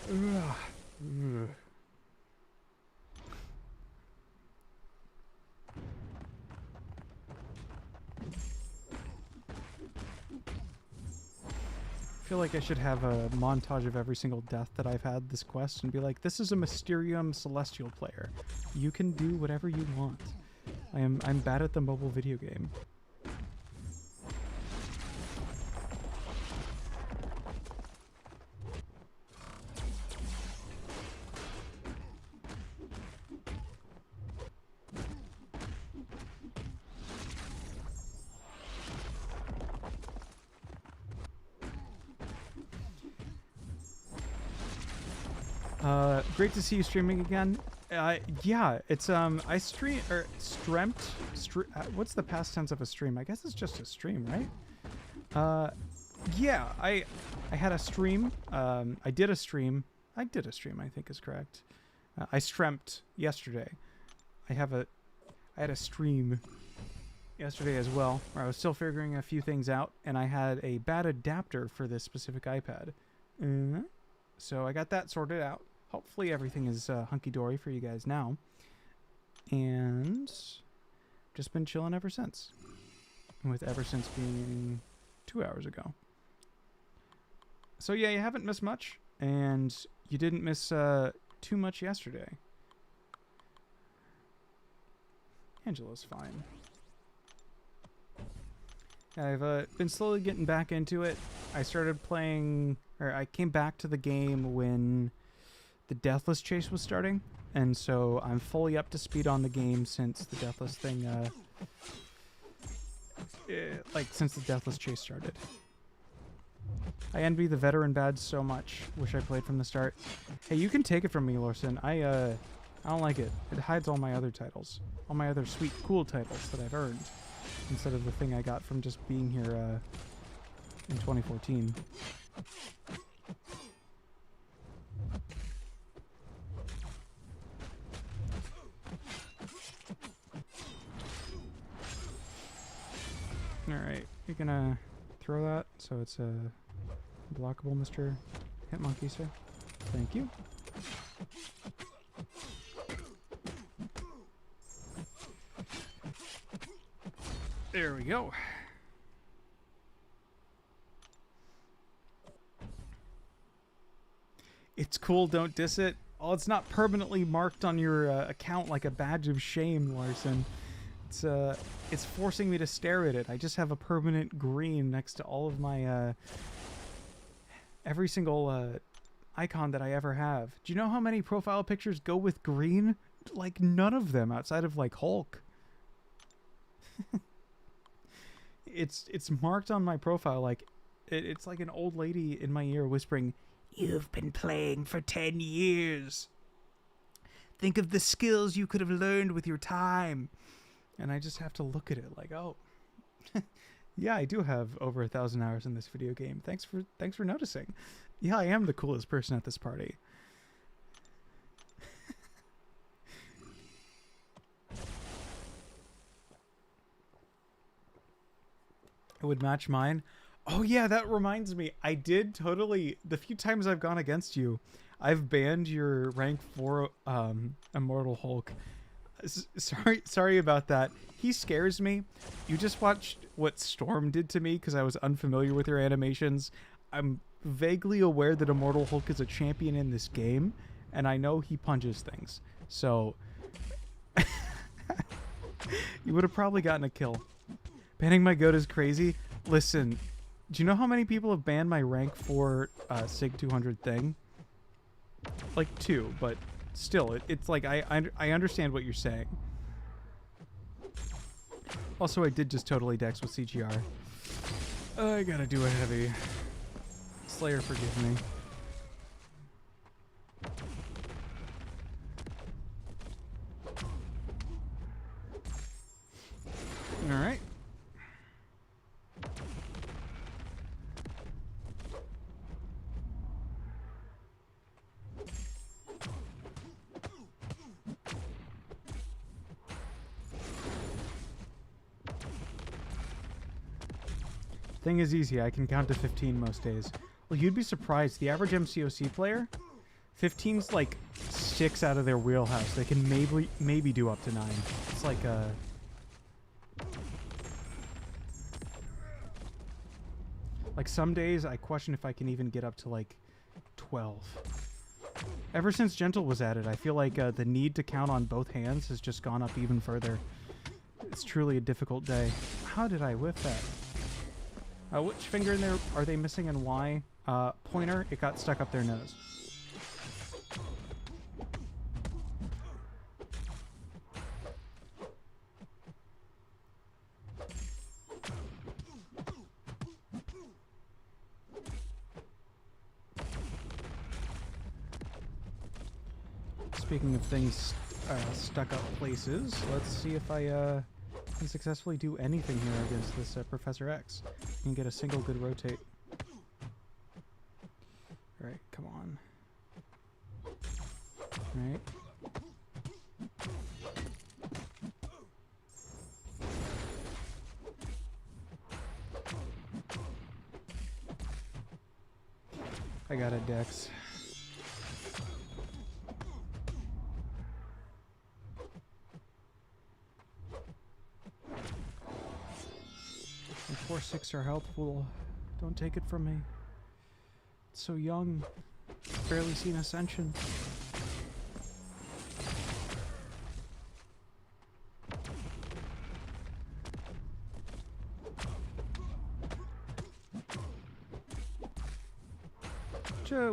Ugh. Ugh. I feel like I should have a montage of every single death that I've had this quest and be like, this is a Mysterium Celestial player. You can do whatever you want. I'm bad at the mobile video game. Great to see you streaming again. Yeah, it's I stream or streamt. What's the past tense of a stream? I guess it's just a stream, right? Yeah, I had a stream. I did a stream. I think is correct. I streamt yesterday. I had a stream yesterday as well, where I was still figuring a few things out, and I had a bad adapter for this specific iPad. So I got that sorted out. Hopefully everything is hunky-dory for you guys now. And just been chilling ever since. With ever since being 2 hours ago. So yeah, you haven't missed much. And you didn't miss too much yesterday. Angela's fine. I've been slowly getting back into it. I started playing, or I came back to the game when the Deathless Chase was starting, and so I'm fully up to speed on the game since the Deathless thing, since the Deathless Chase started. I envy the veteran badge so much. Wish I played from the start. Hey, you can take it from me, Lorson. I don't like it. It hides all my other titles. All my other sweet, cool titles that I've earned. Instead of the thing I got from just being here, in 2014. Alright, you're gonna throw that so it's blockable, Mr. Hitmonkey, sir. Thank you. There we go. It's cool, don't diss it. Oh, it's not permanently marked on your account like a badge of shame, Larson. It's forcing me to stare at it. I just have a permanent green next to all of my every single icon that I ever have. Do you know how many profile pictures go with green? Like none of them outside of like Hulk. It's marked on my profile like it's like an old lady in my ear whispering, "You've been playing for 10 years. Think of the skills you could have learned with your time." And I just have to look at it like, oh, yeah, I do have over 1,000 hours in this video game. Thanks for noticing. Yeah, I am the coolest person at this party. It would match mine. Oh yeah, that reminds me. I did totally, the few times I've gone against you, I've banned your rank 4 Immortal Hulk. Sorry about that. He scares me. You just watched what Storm did to me because I was unfamiliar with your animations. I'm vaguely aware that Immortal Hulk is a champion in this game, and I know he punches things. So you would have probably gotten a kill. Banning my goat is crazy. Listen, do you know how many people have banned my rank 4 Sig 200 thing? Like 2, but still, it's like I understand what you're saying. Also, I did just totally dex with CGR. I gotta do a heavy. Slayer, forgive me. Alright. Thing is easy. I can count to 15 most days. Well, you'd be surprised. The average MCOC player, 15's like 6 out of their wheelhouse. They can maybe do up to 9. It's like a... Like some days I question if I can even get up to like 12. Ever since Gentle was added, I feel like the need to count on both hands has just gone up even further. It's truly a difficult day. How did I whiff that? Which finger in there are they missing and why? Pointer, it got stuck up their nose. Speaking of things stuck up places, let's see if I can successfully do anything here against this Professor X. And get a single good rotate. Alright, come on. Right. I got it, Dex. My 4-6-star health pool. Don't take it from me. It's so young. Barely seen Ascension.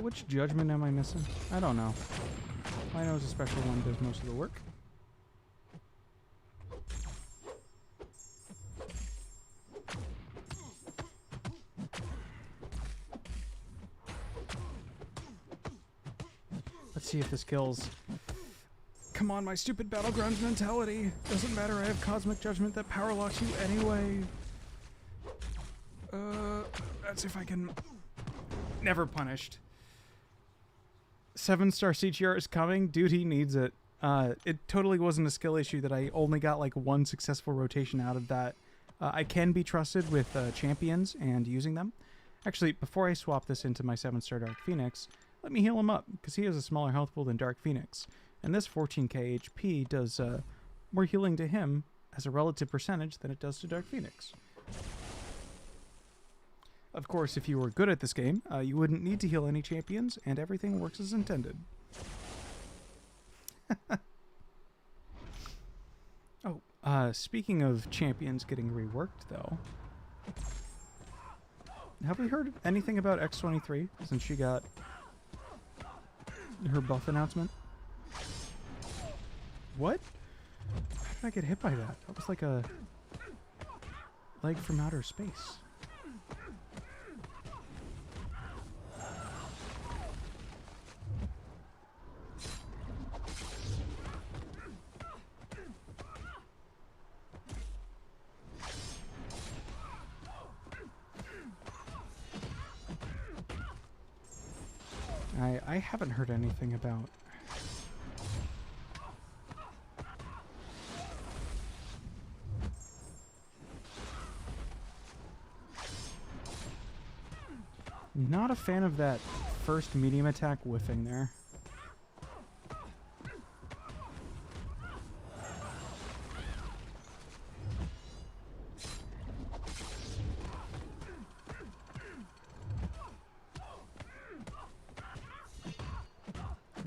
Which judgment am I missing? I don't know. I know it's a special one does most of the work. Let's see if this kills. Come on, my stupid Battlegrounds mentality. Doesn't matter, I have Cosmic Judgment that power locks you anyway. That's if I can... Never punished. 7-star CGR is coming. Dude, he needs it. It totally wasn't a skill issue that I only got like one successful rotation out of that. I can be trusted with champions and using them. Actually, before I swap this into my 7-star Dark Phoenix, let me heal him up, because he has a smaller health pool than Dark Phoenix. And this 14k HP does more healing to him as a relative percentage than it does to Dark Phoenix. Of course, if you were good at this game, you wouldn't need to heal any champions, and everything works as intended. Oh, speaking of champions getting reworked, though, have we heard anything about X23 since she got her buff announcement? What? How did I get hit by that? That was like a leg from outer space. I haven't heard anything about... Not a fan of that first medium attack whiffing there.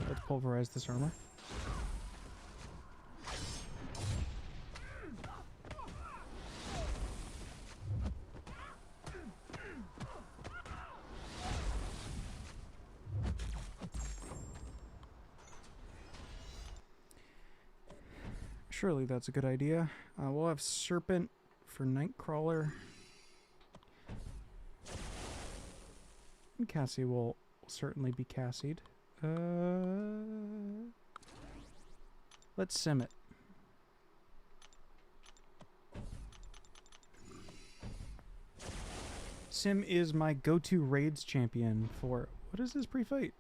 Let's pulverize this armor. Surely that's a good idea. We'll have Serpent for Nightcrawler. And Cassie will certainly be Cassied. Let's sim it. Sim is my go-to raids champion for... What is this pre-fight?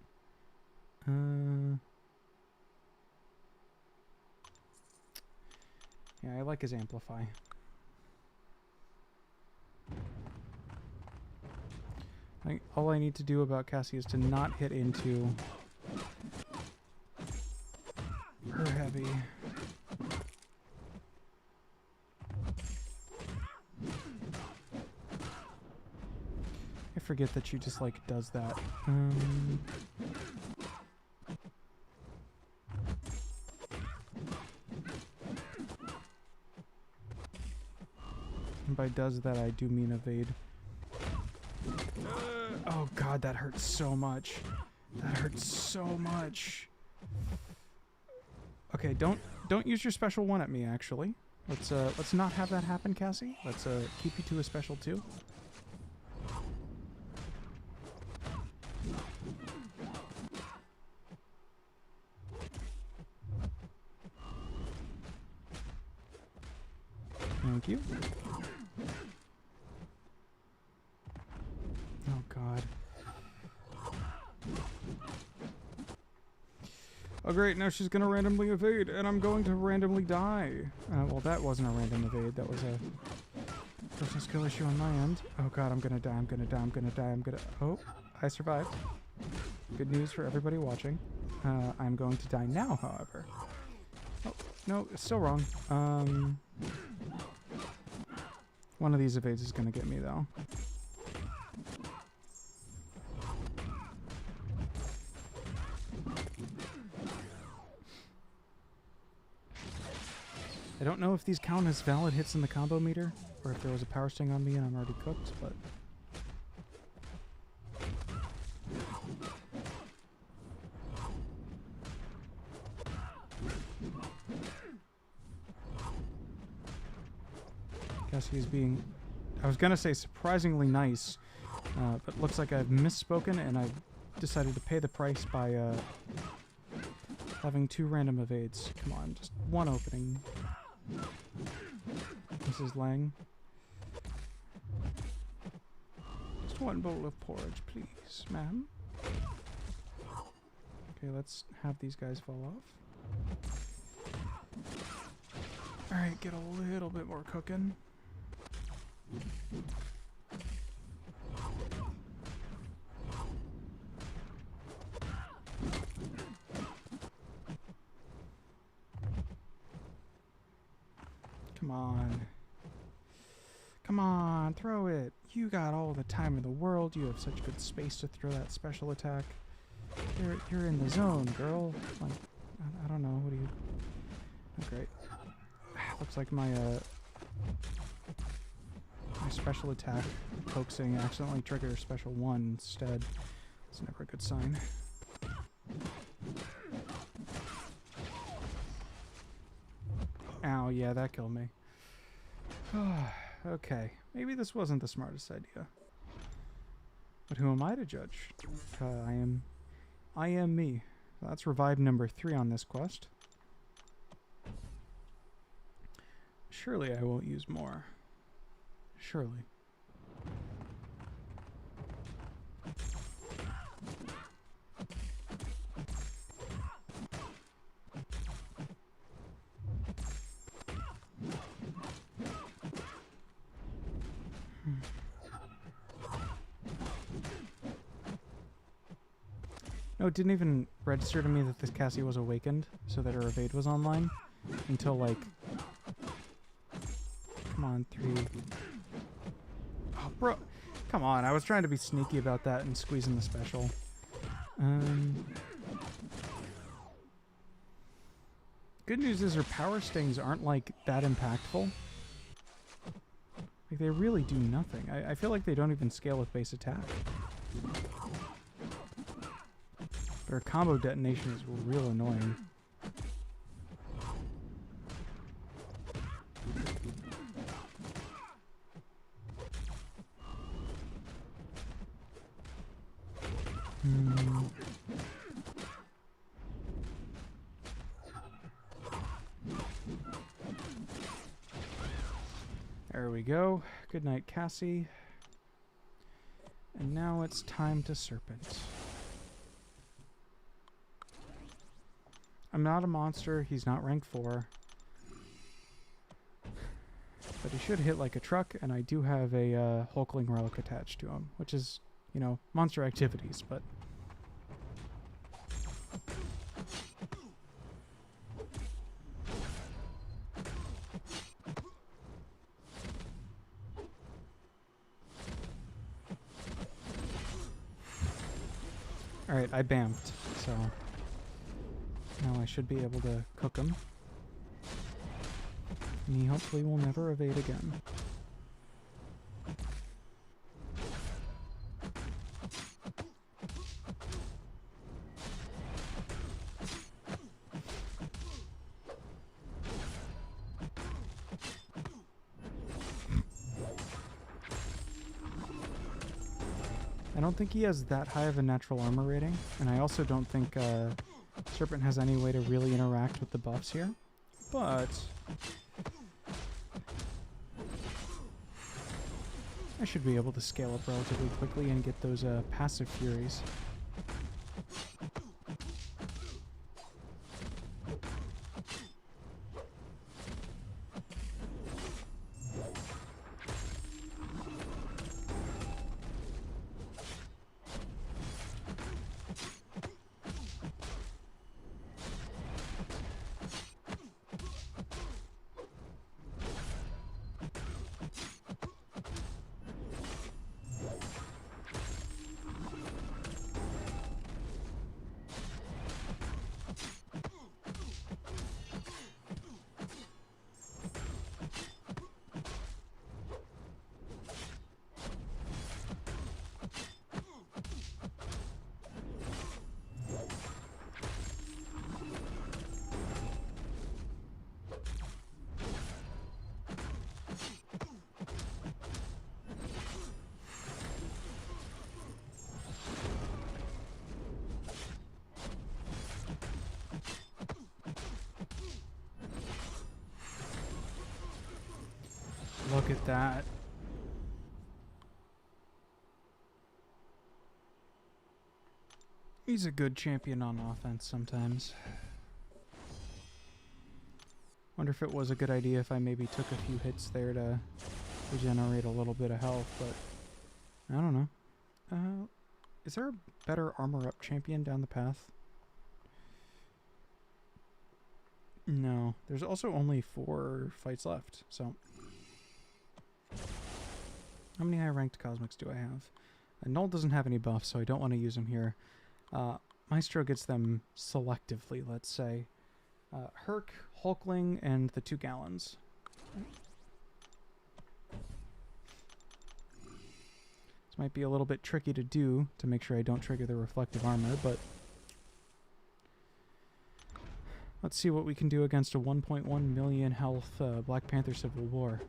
Yeah, I like his Amplify. All I need to do about Cassie is to not hit into her heavy. I forget that she just, like, does that. And by does that, I do mean evade. Oh god, that hurts so much. That hurts so much. Okay, don't use your special one at me, actually. Let's not have that happen, Cassie. Let's keep you to a special 2. Thank you. Oh, God. Oh, great. Now she's going to randomly evade, and I'm going to randomly die. Well, that wasn't a random evade. That was a personal skill issue on my end. Oh, God. I'm going to die. I'm going to die. I'm going to die. I'm going to... Oh, I survived. Good news for everybody watching. I'm going to die now, however. Oh, no. It's still wrong. One of these evades is going to get me, though. I don't know if these count as valid hits in the combo meter, or if there was a power sting on me and I'm already cooked, but... Guess he's being... I was gonna say surprisingly nice, but looks like I've misspoken and I've decided to pay the price by having 2 random evades. Come on, just one opening. Mrs. Lang. Just one bowl of porridge, please, ma'am. Okay, let's have these guys fall off. Alright, get a little bit more cooking. Come on. Come on, throw it. You got all the time in the world. You have such good space to throw that special attack. You're in the zone, girl. Like, I don't know. What do you... Oh, great. Looks like my special attack coaxing accidentally triggers special 1 instead. It's never a good sign. Ow, yeah, that killed me. Okay, maybe this wasn't the smartest idea. But who am I to judge? I am me. That's revive number 3 on this quest. Surely I won't use more. Surely. No, it didn't even register to me that this Cassie was awakened, so that her evade was online, until like... Come on, 3... Oh, bro! Come on, I was trying to be sneaky about that and squeezing the special. Good news is her power stings aren't, like, that impactful. Like, they really do nothing. I feel like they don't even scale with base attack. But her combo detonation is real annoying. There we go. Good night, Cassie. And now it's time to Serpent. I'm not a monster. He's not rank 4. But he should hit like a truck, and I do have a Hulkling Relic attached to him, which is, you know, monster activities, but... Alright, I bamfed, so... Now I should be able to cook him. And he hopefully will never evade again. I don't think he has that high of a natural armor rating, and I also don't think Serpent has any way to really interact with the buffs here, but I should be able to scale up relatively quickly and get those passive furies. Look at that. He's a good champion on offense sometimes. Wonder if it was a good idea if I maybe took a few hits there to regenerate a little bit of health, but I don't know. Is there a better armor up champion down the path? No. There's also only 4 fights left, so... How many high ranked cosmics do I have? Null doesn't have any buffs, so I don't want to use them here. Maestro gets them selectively, let's say. Herc, Hulkling, and the 2 gallons. This might be a little bit tricky to do to make sure I don't trigger the reflective armor, but let's see what we can do against a 1.1 million health Black Panther Civil War.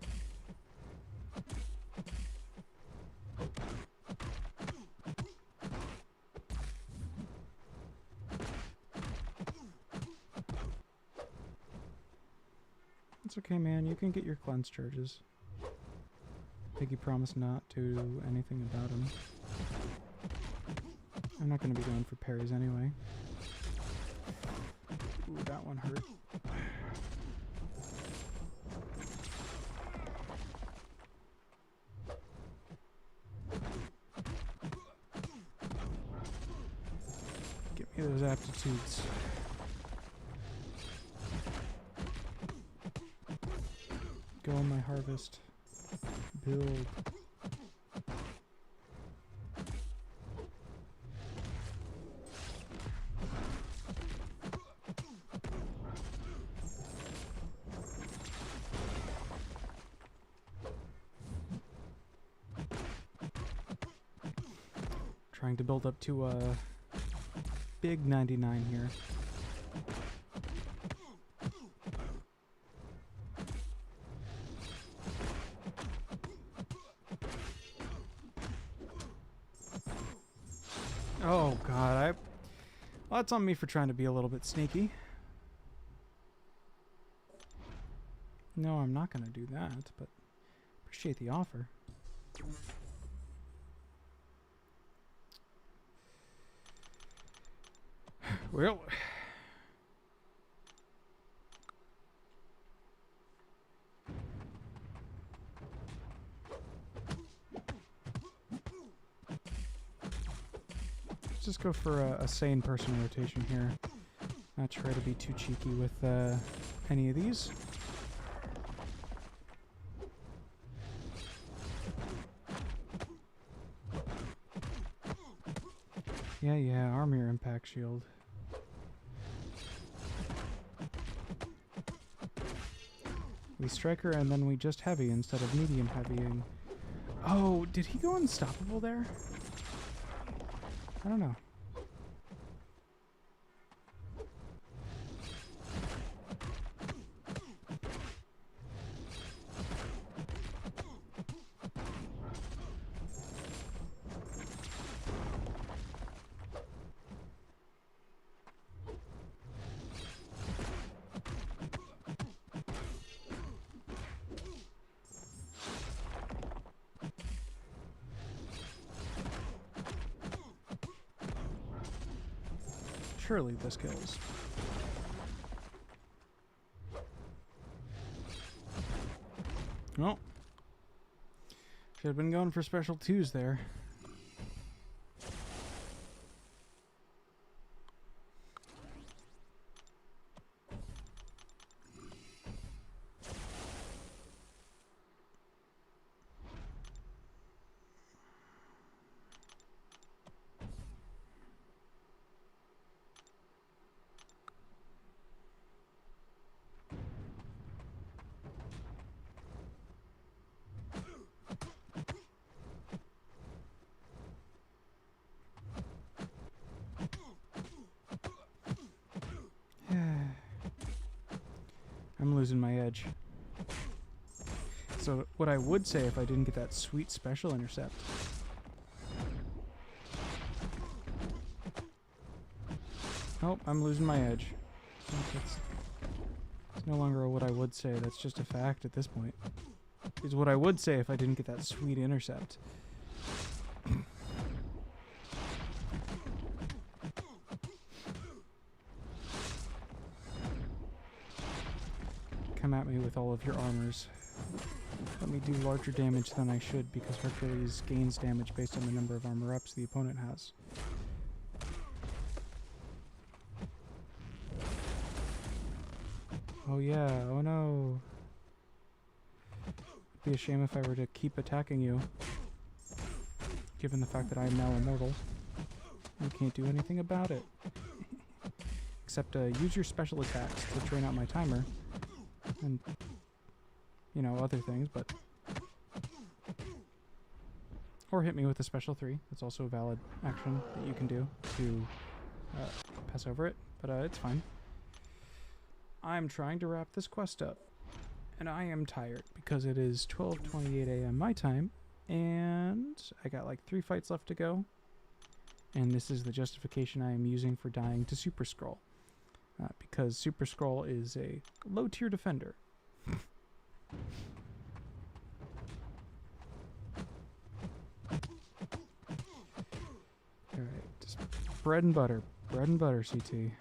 It's okay, man. You can get your cleanse charges. Piggy promised not to do anything about him. I'm not going to be going for parries anyway. Ooh, that one hurt. Give me those aptitudes. Go on my harvest. Build. Trying to build up to a big 99 here. Oh god, well, that's on me for trying to be a little bit sneaky. No, I'm not going to do that, but appreciate the offer. Well... Let's just go for a sane person rotation here. Not try to be too cheeky with any of these. Yeah, armor impact shield. We striker and then we just heavy instead of medium heavying. Oh, did he go unstoppable there? I don't know. Surely this kills. Oh. Should have been going for special 2s there. I'm losing my edge. So what I would say if I didn't get that sweet special intercept. Oh, I'm losing my edge. It's no longer what I would say. That's just a fact at this point. Is what I would say if I didn't get that sweet intercept. Come at me with all of your armors. Let me do larger damage than I should because Hercules gains damage based on the number of armor ups the opponent has. Oh yeah, oh no. It'd be a shame if I were to keep attacking you. Given the fact that I am now immortal. You can't do anything about it. Except use your special attacks to drain out my timer. And, you know, other things, but... Or hit me with a special 3. That's also a valid action that you can do to pass over it, but it's fine. I'm trying to wrap this quest up, and I am tired because it is 12:28 a.m. my time, and I got like 3 fights left to go, and this is the justification I am using for dying to Super Skrull. Because Super Skrull is a low-tier defender. Alright, just bread and butter. Bread and butter, CT.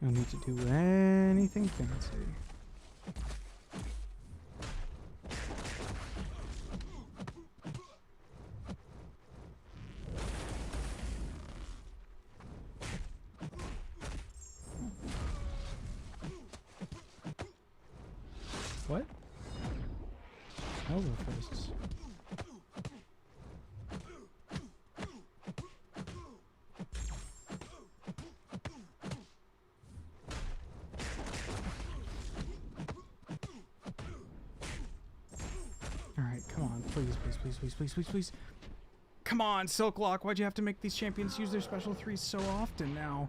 No need to do anything fancy. What? Elbow fists. Alright, come on. Please, please, please, please, please, please, please. Come on, Silklock. Why'd you have to make these champions use their special 3s so often now?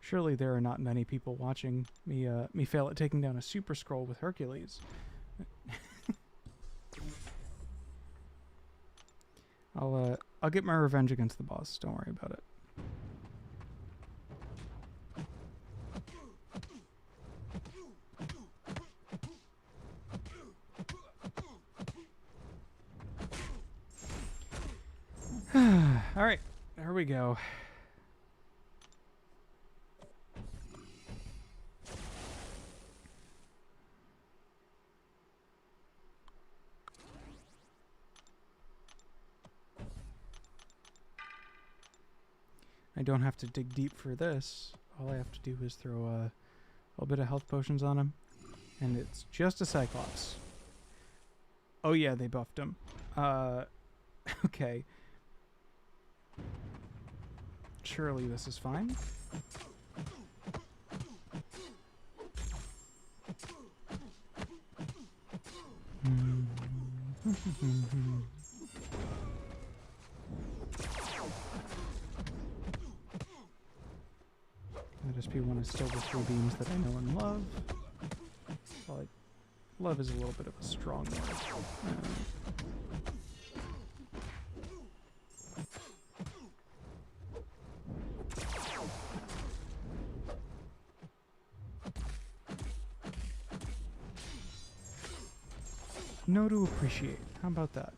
Surely there are not many people watching me fail at taking down a Super Skrull with Hercules. I'll get my revenge against the boss. Don't worry about it. All right, there we go. I don't have to dig deep for this. All I have to do is throw a little bit of health potions on him, and it's just a Cyclops. Oh yeah, they buffed him. Okay. Surely this is fine. That SP1 is still the 3 beams that I know and love. Well, love is a little bit of a strong word. know to appreciate. How about that?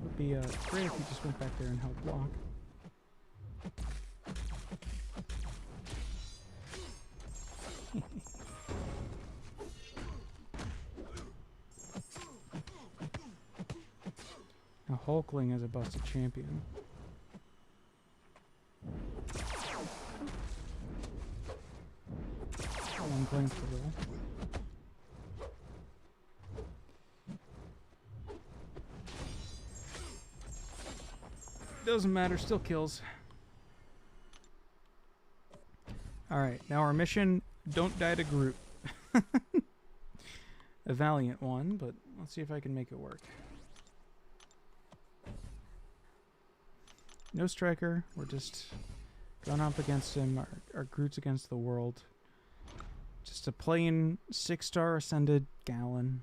Would be great if you just went back there and helped block. Now Hulkling is a busted champion. One glance a little. Doesn't matter, still kills. Alright, now our mission, don't die to Groot. A valiant one, but let's see if I can make it work. No striker, we're just going up against him, our Groot's against the world. Just a plain 6-star ascended Gallon.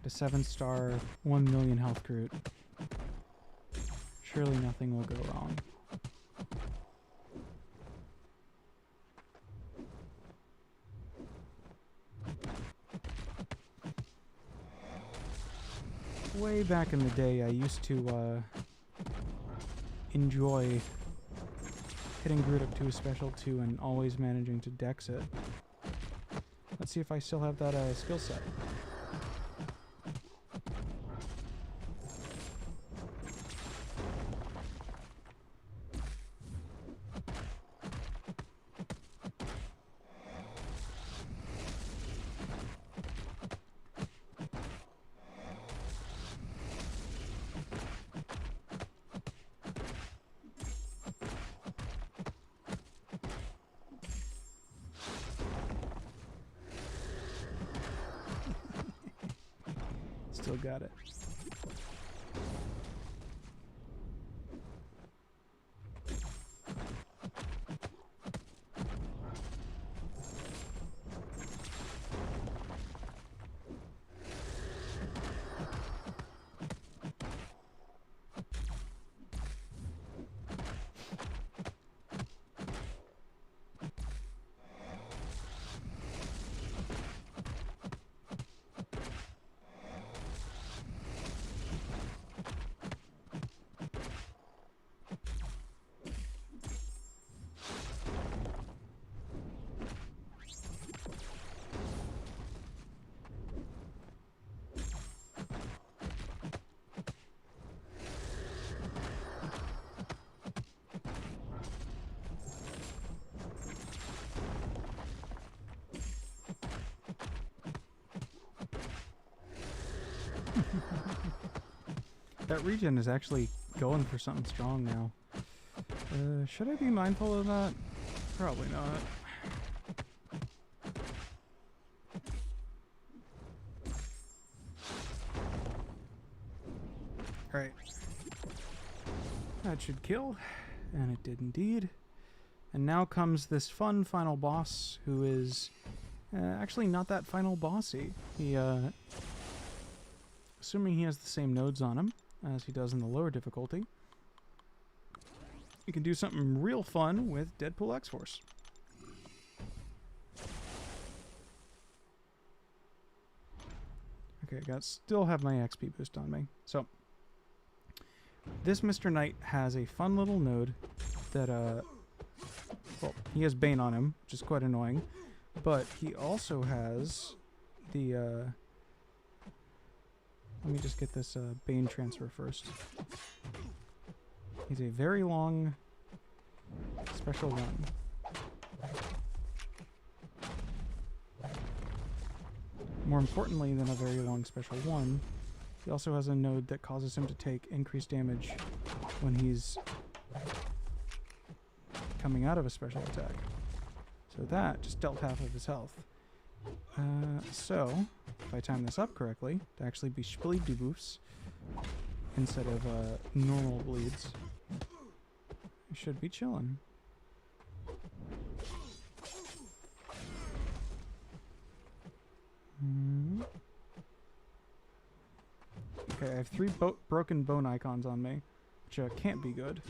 A 7-star, 1 million health Groot. Surely nothing will go wrong. Way back in the day, I used to enjoy hitting Groot up to a special 2 and always managing to dex it. Let's see if I still have that skill set. Still got it. That regen is actually going for something strong now. Should I be mindful of that? Probably not. Alright. That should kill. And it did indeed. And now comes this fun final boss who is actually not that final bossy. He, assuming he has the same nodes on him as he does in the lower difficulty, you can do something real fun with Deadpool X-Force. Okay, still have my XP boost on me. So, this Mr. Knight has a fun little node that, well, he has Bane on him, which is quite annoying, but he also has the, let me just get this Bane transfer first. He's a very long special 1. More importantly than a very long special 1, he also has a node that causes him to take increased damage when he's coming out of a special attack. So that just dealt half of his health. So, if I time this up correctly, to actually be bleed debuffs instead of normal bleeds, You should be chilling. Okay, I have 3 broken bone icons on me, which can't be good.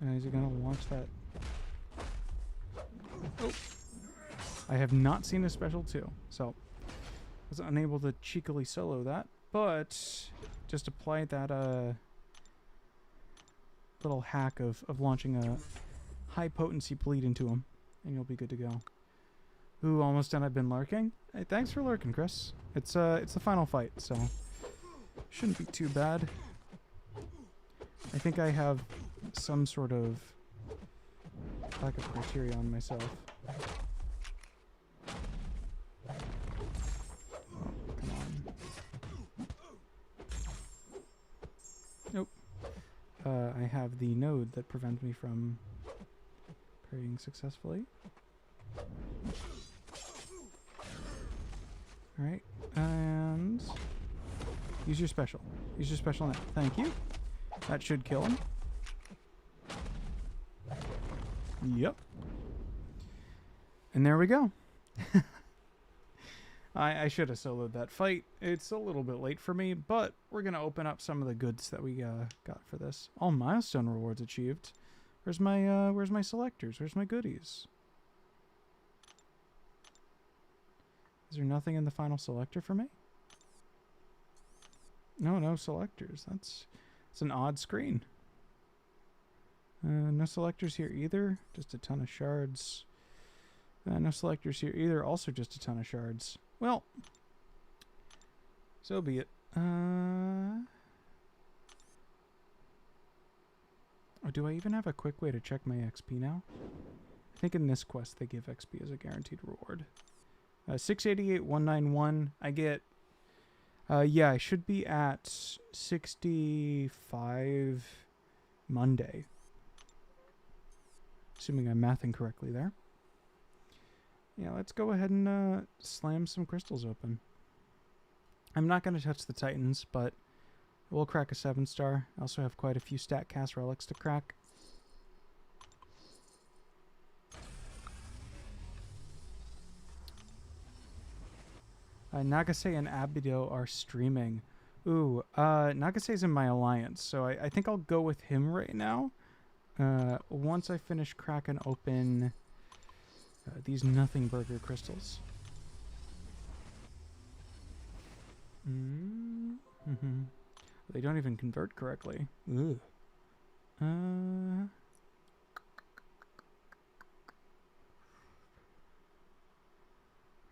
Is he gonna launch that? Oh! I have not seen a special 2, so I was unable to cheekily solo that, but just apply that little hack of launching a high potency bleed into him, and you'll be good to go. Ooh, almost done. I've been lurking. Hey, thanks for lurking, Chris. It's the final fight, so shouldn't be too bad. I think I have some sort of lack of criteria on myself. Oh, come on. Nope. I have the node that prevents me from parrying successfully. Alright, and use your special. Use your special now. Thank you. That should kill him. Yep. And there we go. I should have soloed that fight. It's a little bit late for me, but we're going to open up some of the goods that we got for this. All milestone rewards achieved. Where's my selectors? Where's my goodies? Is there nothing in the final selector for me? No selectors. That's an odd screen. No selectors here either. Just a ton of shards. No selectors here either. Also just a ton of shards. Well, so be it. Oh, do I even have a quick way to check my XP now? I think in this quest they give XP as a guaranteed reward. 688, 191. I get... yeah, I should be at 65 Monday. Assuming I'm mathing correctly there. Yeah, let's go ahead and slam some crystals open. I'm not going to touch the Titans, but we'll crack a 7-star. I also have quite a few StatCast relics to crack. Nagase and Abido are streaming. Ooh, Nagase's in my alliance, so I think I'll go with him right now. Once I finish cracking open these Nothing Burger crystals. They don't even convert correctly. Ugh.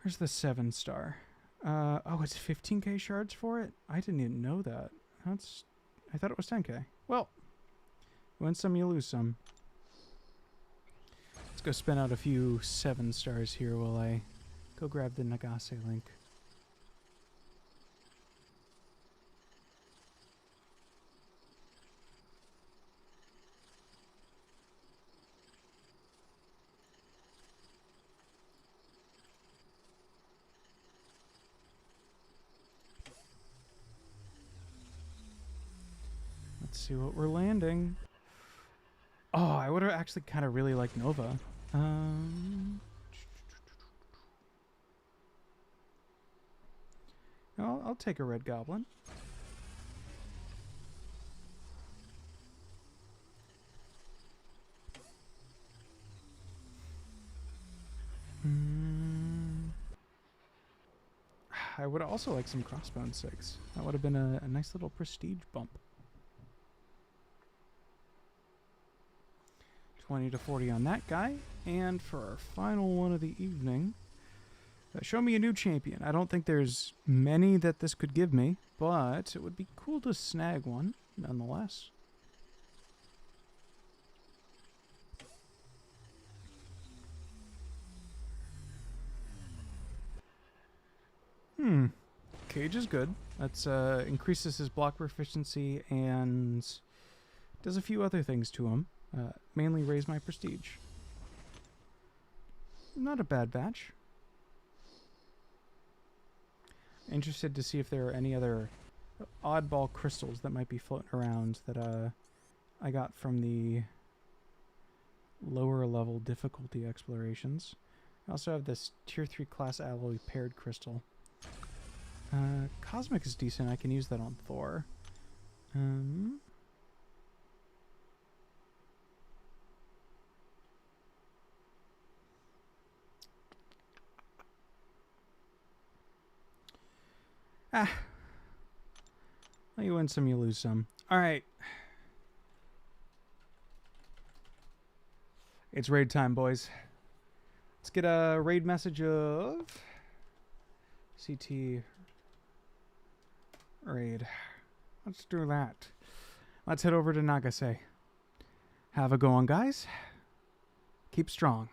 Where's the 7-star? Oh, it's 15k shards for it? I didn't even know that. I thought it was 10k. Well, you win some, you lose some. Let's go spin out a few 7-stars here while I go grab the Nagase link. Let's see what we're landing. Oh, I would have actually kind of really liked Nova. I'll take a red goblin. I would also like some crossbone 6. That would have been a nice little prestige bump. 20 to 40 on that guy. And for our final one of the evening, show me a new champion. I don't think there's many that this could give me, but it would be cool to snag one nonetheless. Cage is good. That's increases his block proficiency and does a few other things to him. Mainly raise my prestige. Not a bad batch. Interested to see if there are any other oddball crystals that might be floating around that I got from the lower level difficulty explorations. I also have this tier 3 class alloy paired crystal. Cosmic is decent. I can use that on Thor. You win some, you lose some. Alright. It's raid time, boys. Let's get a raid message of CT raid. Let's do that. Let's head over to Nagase. Have a go on, guys. Keep strong.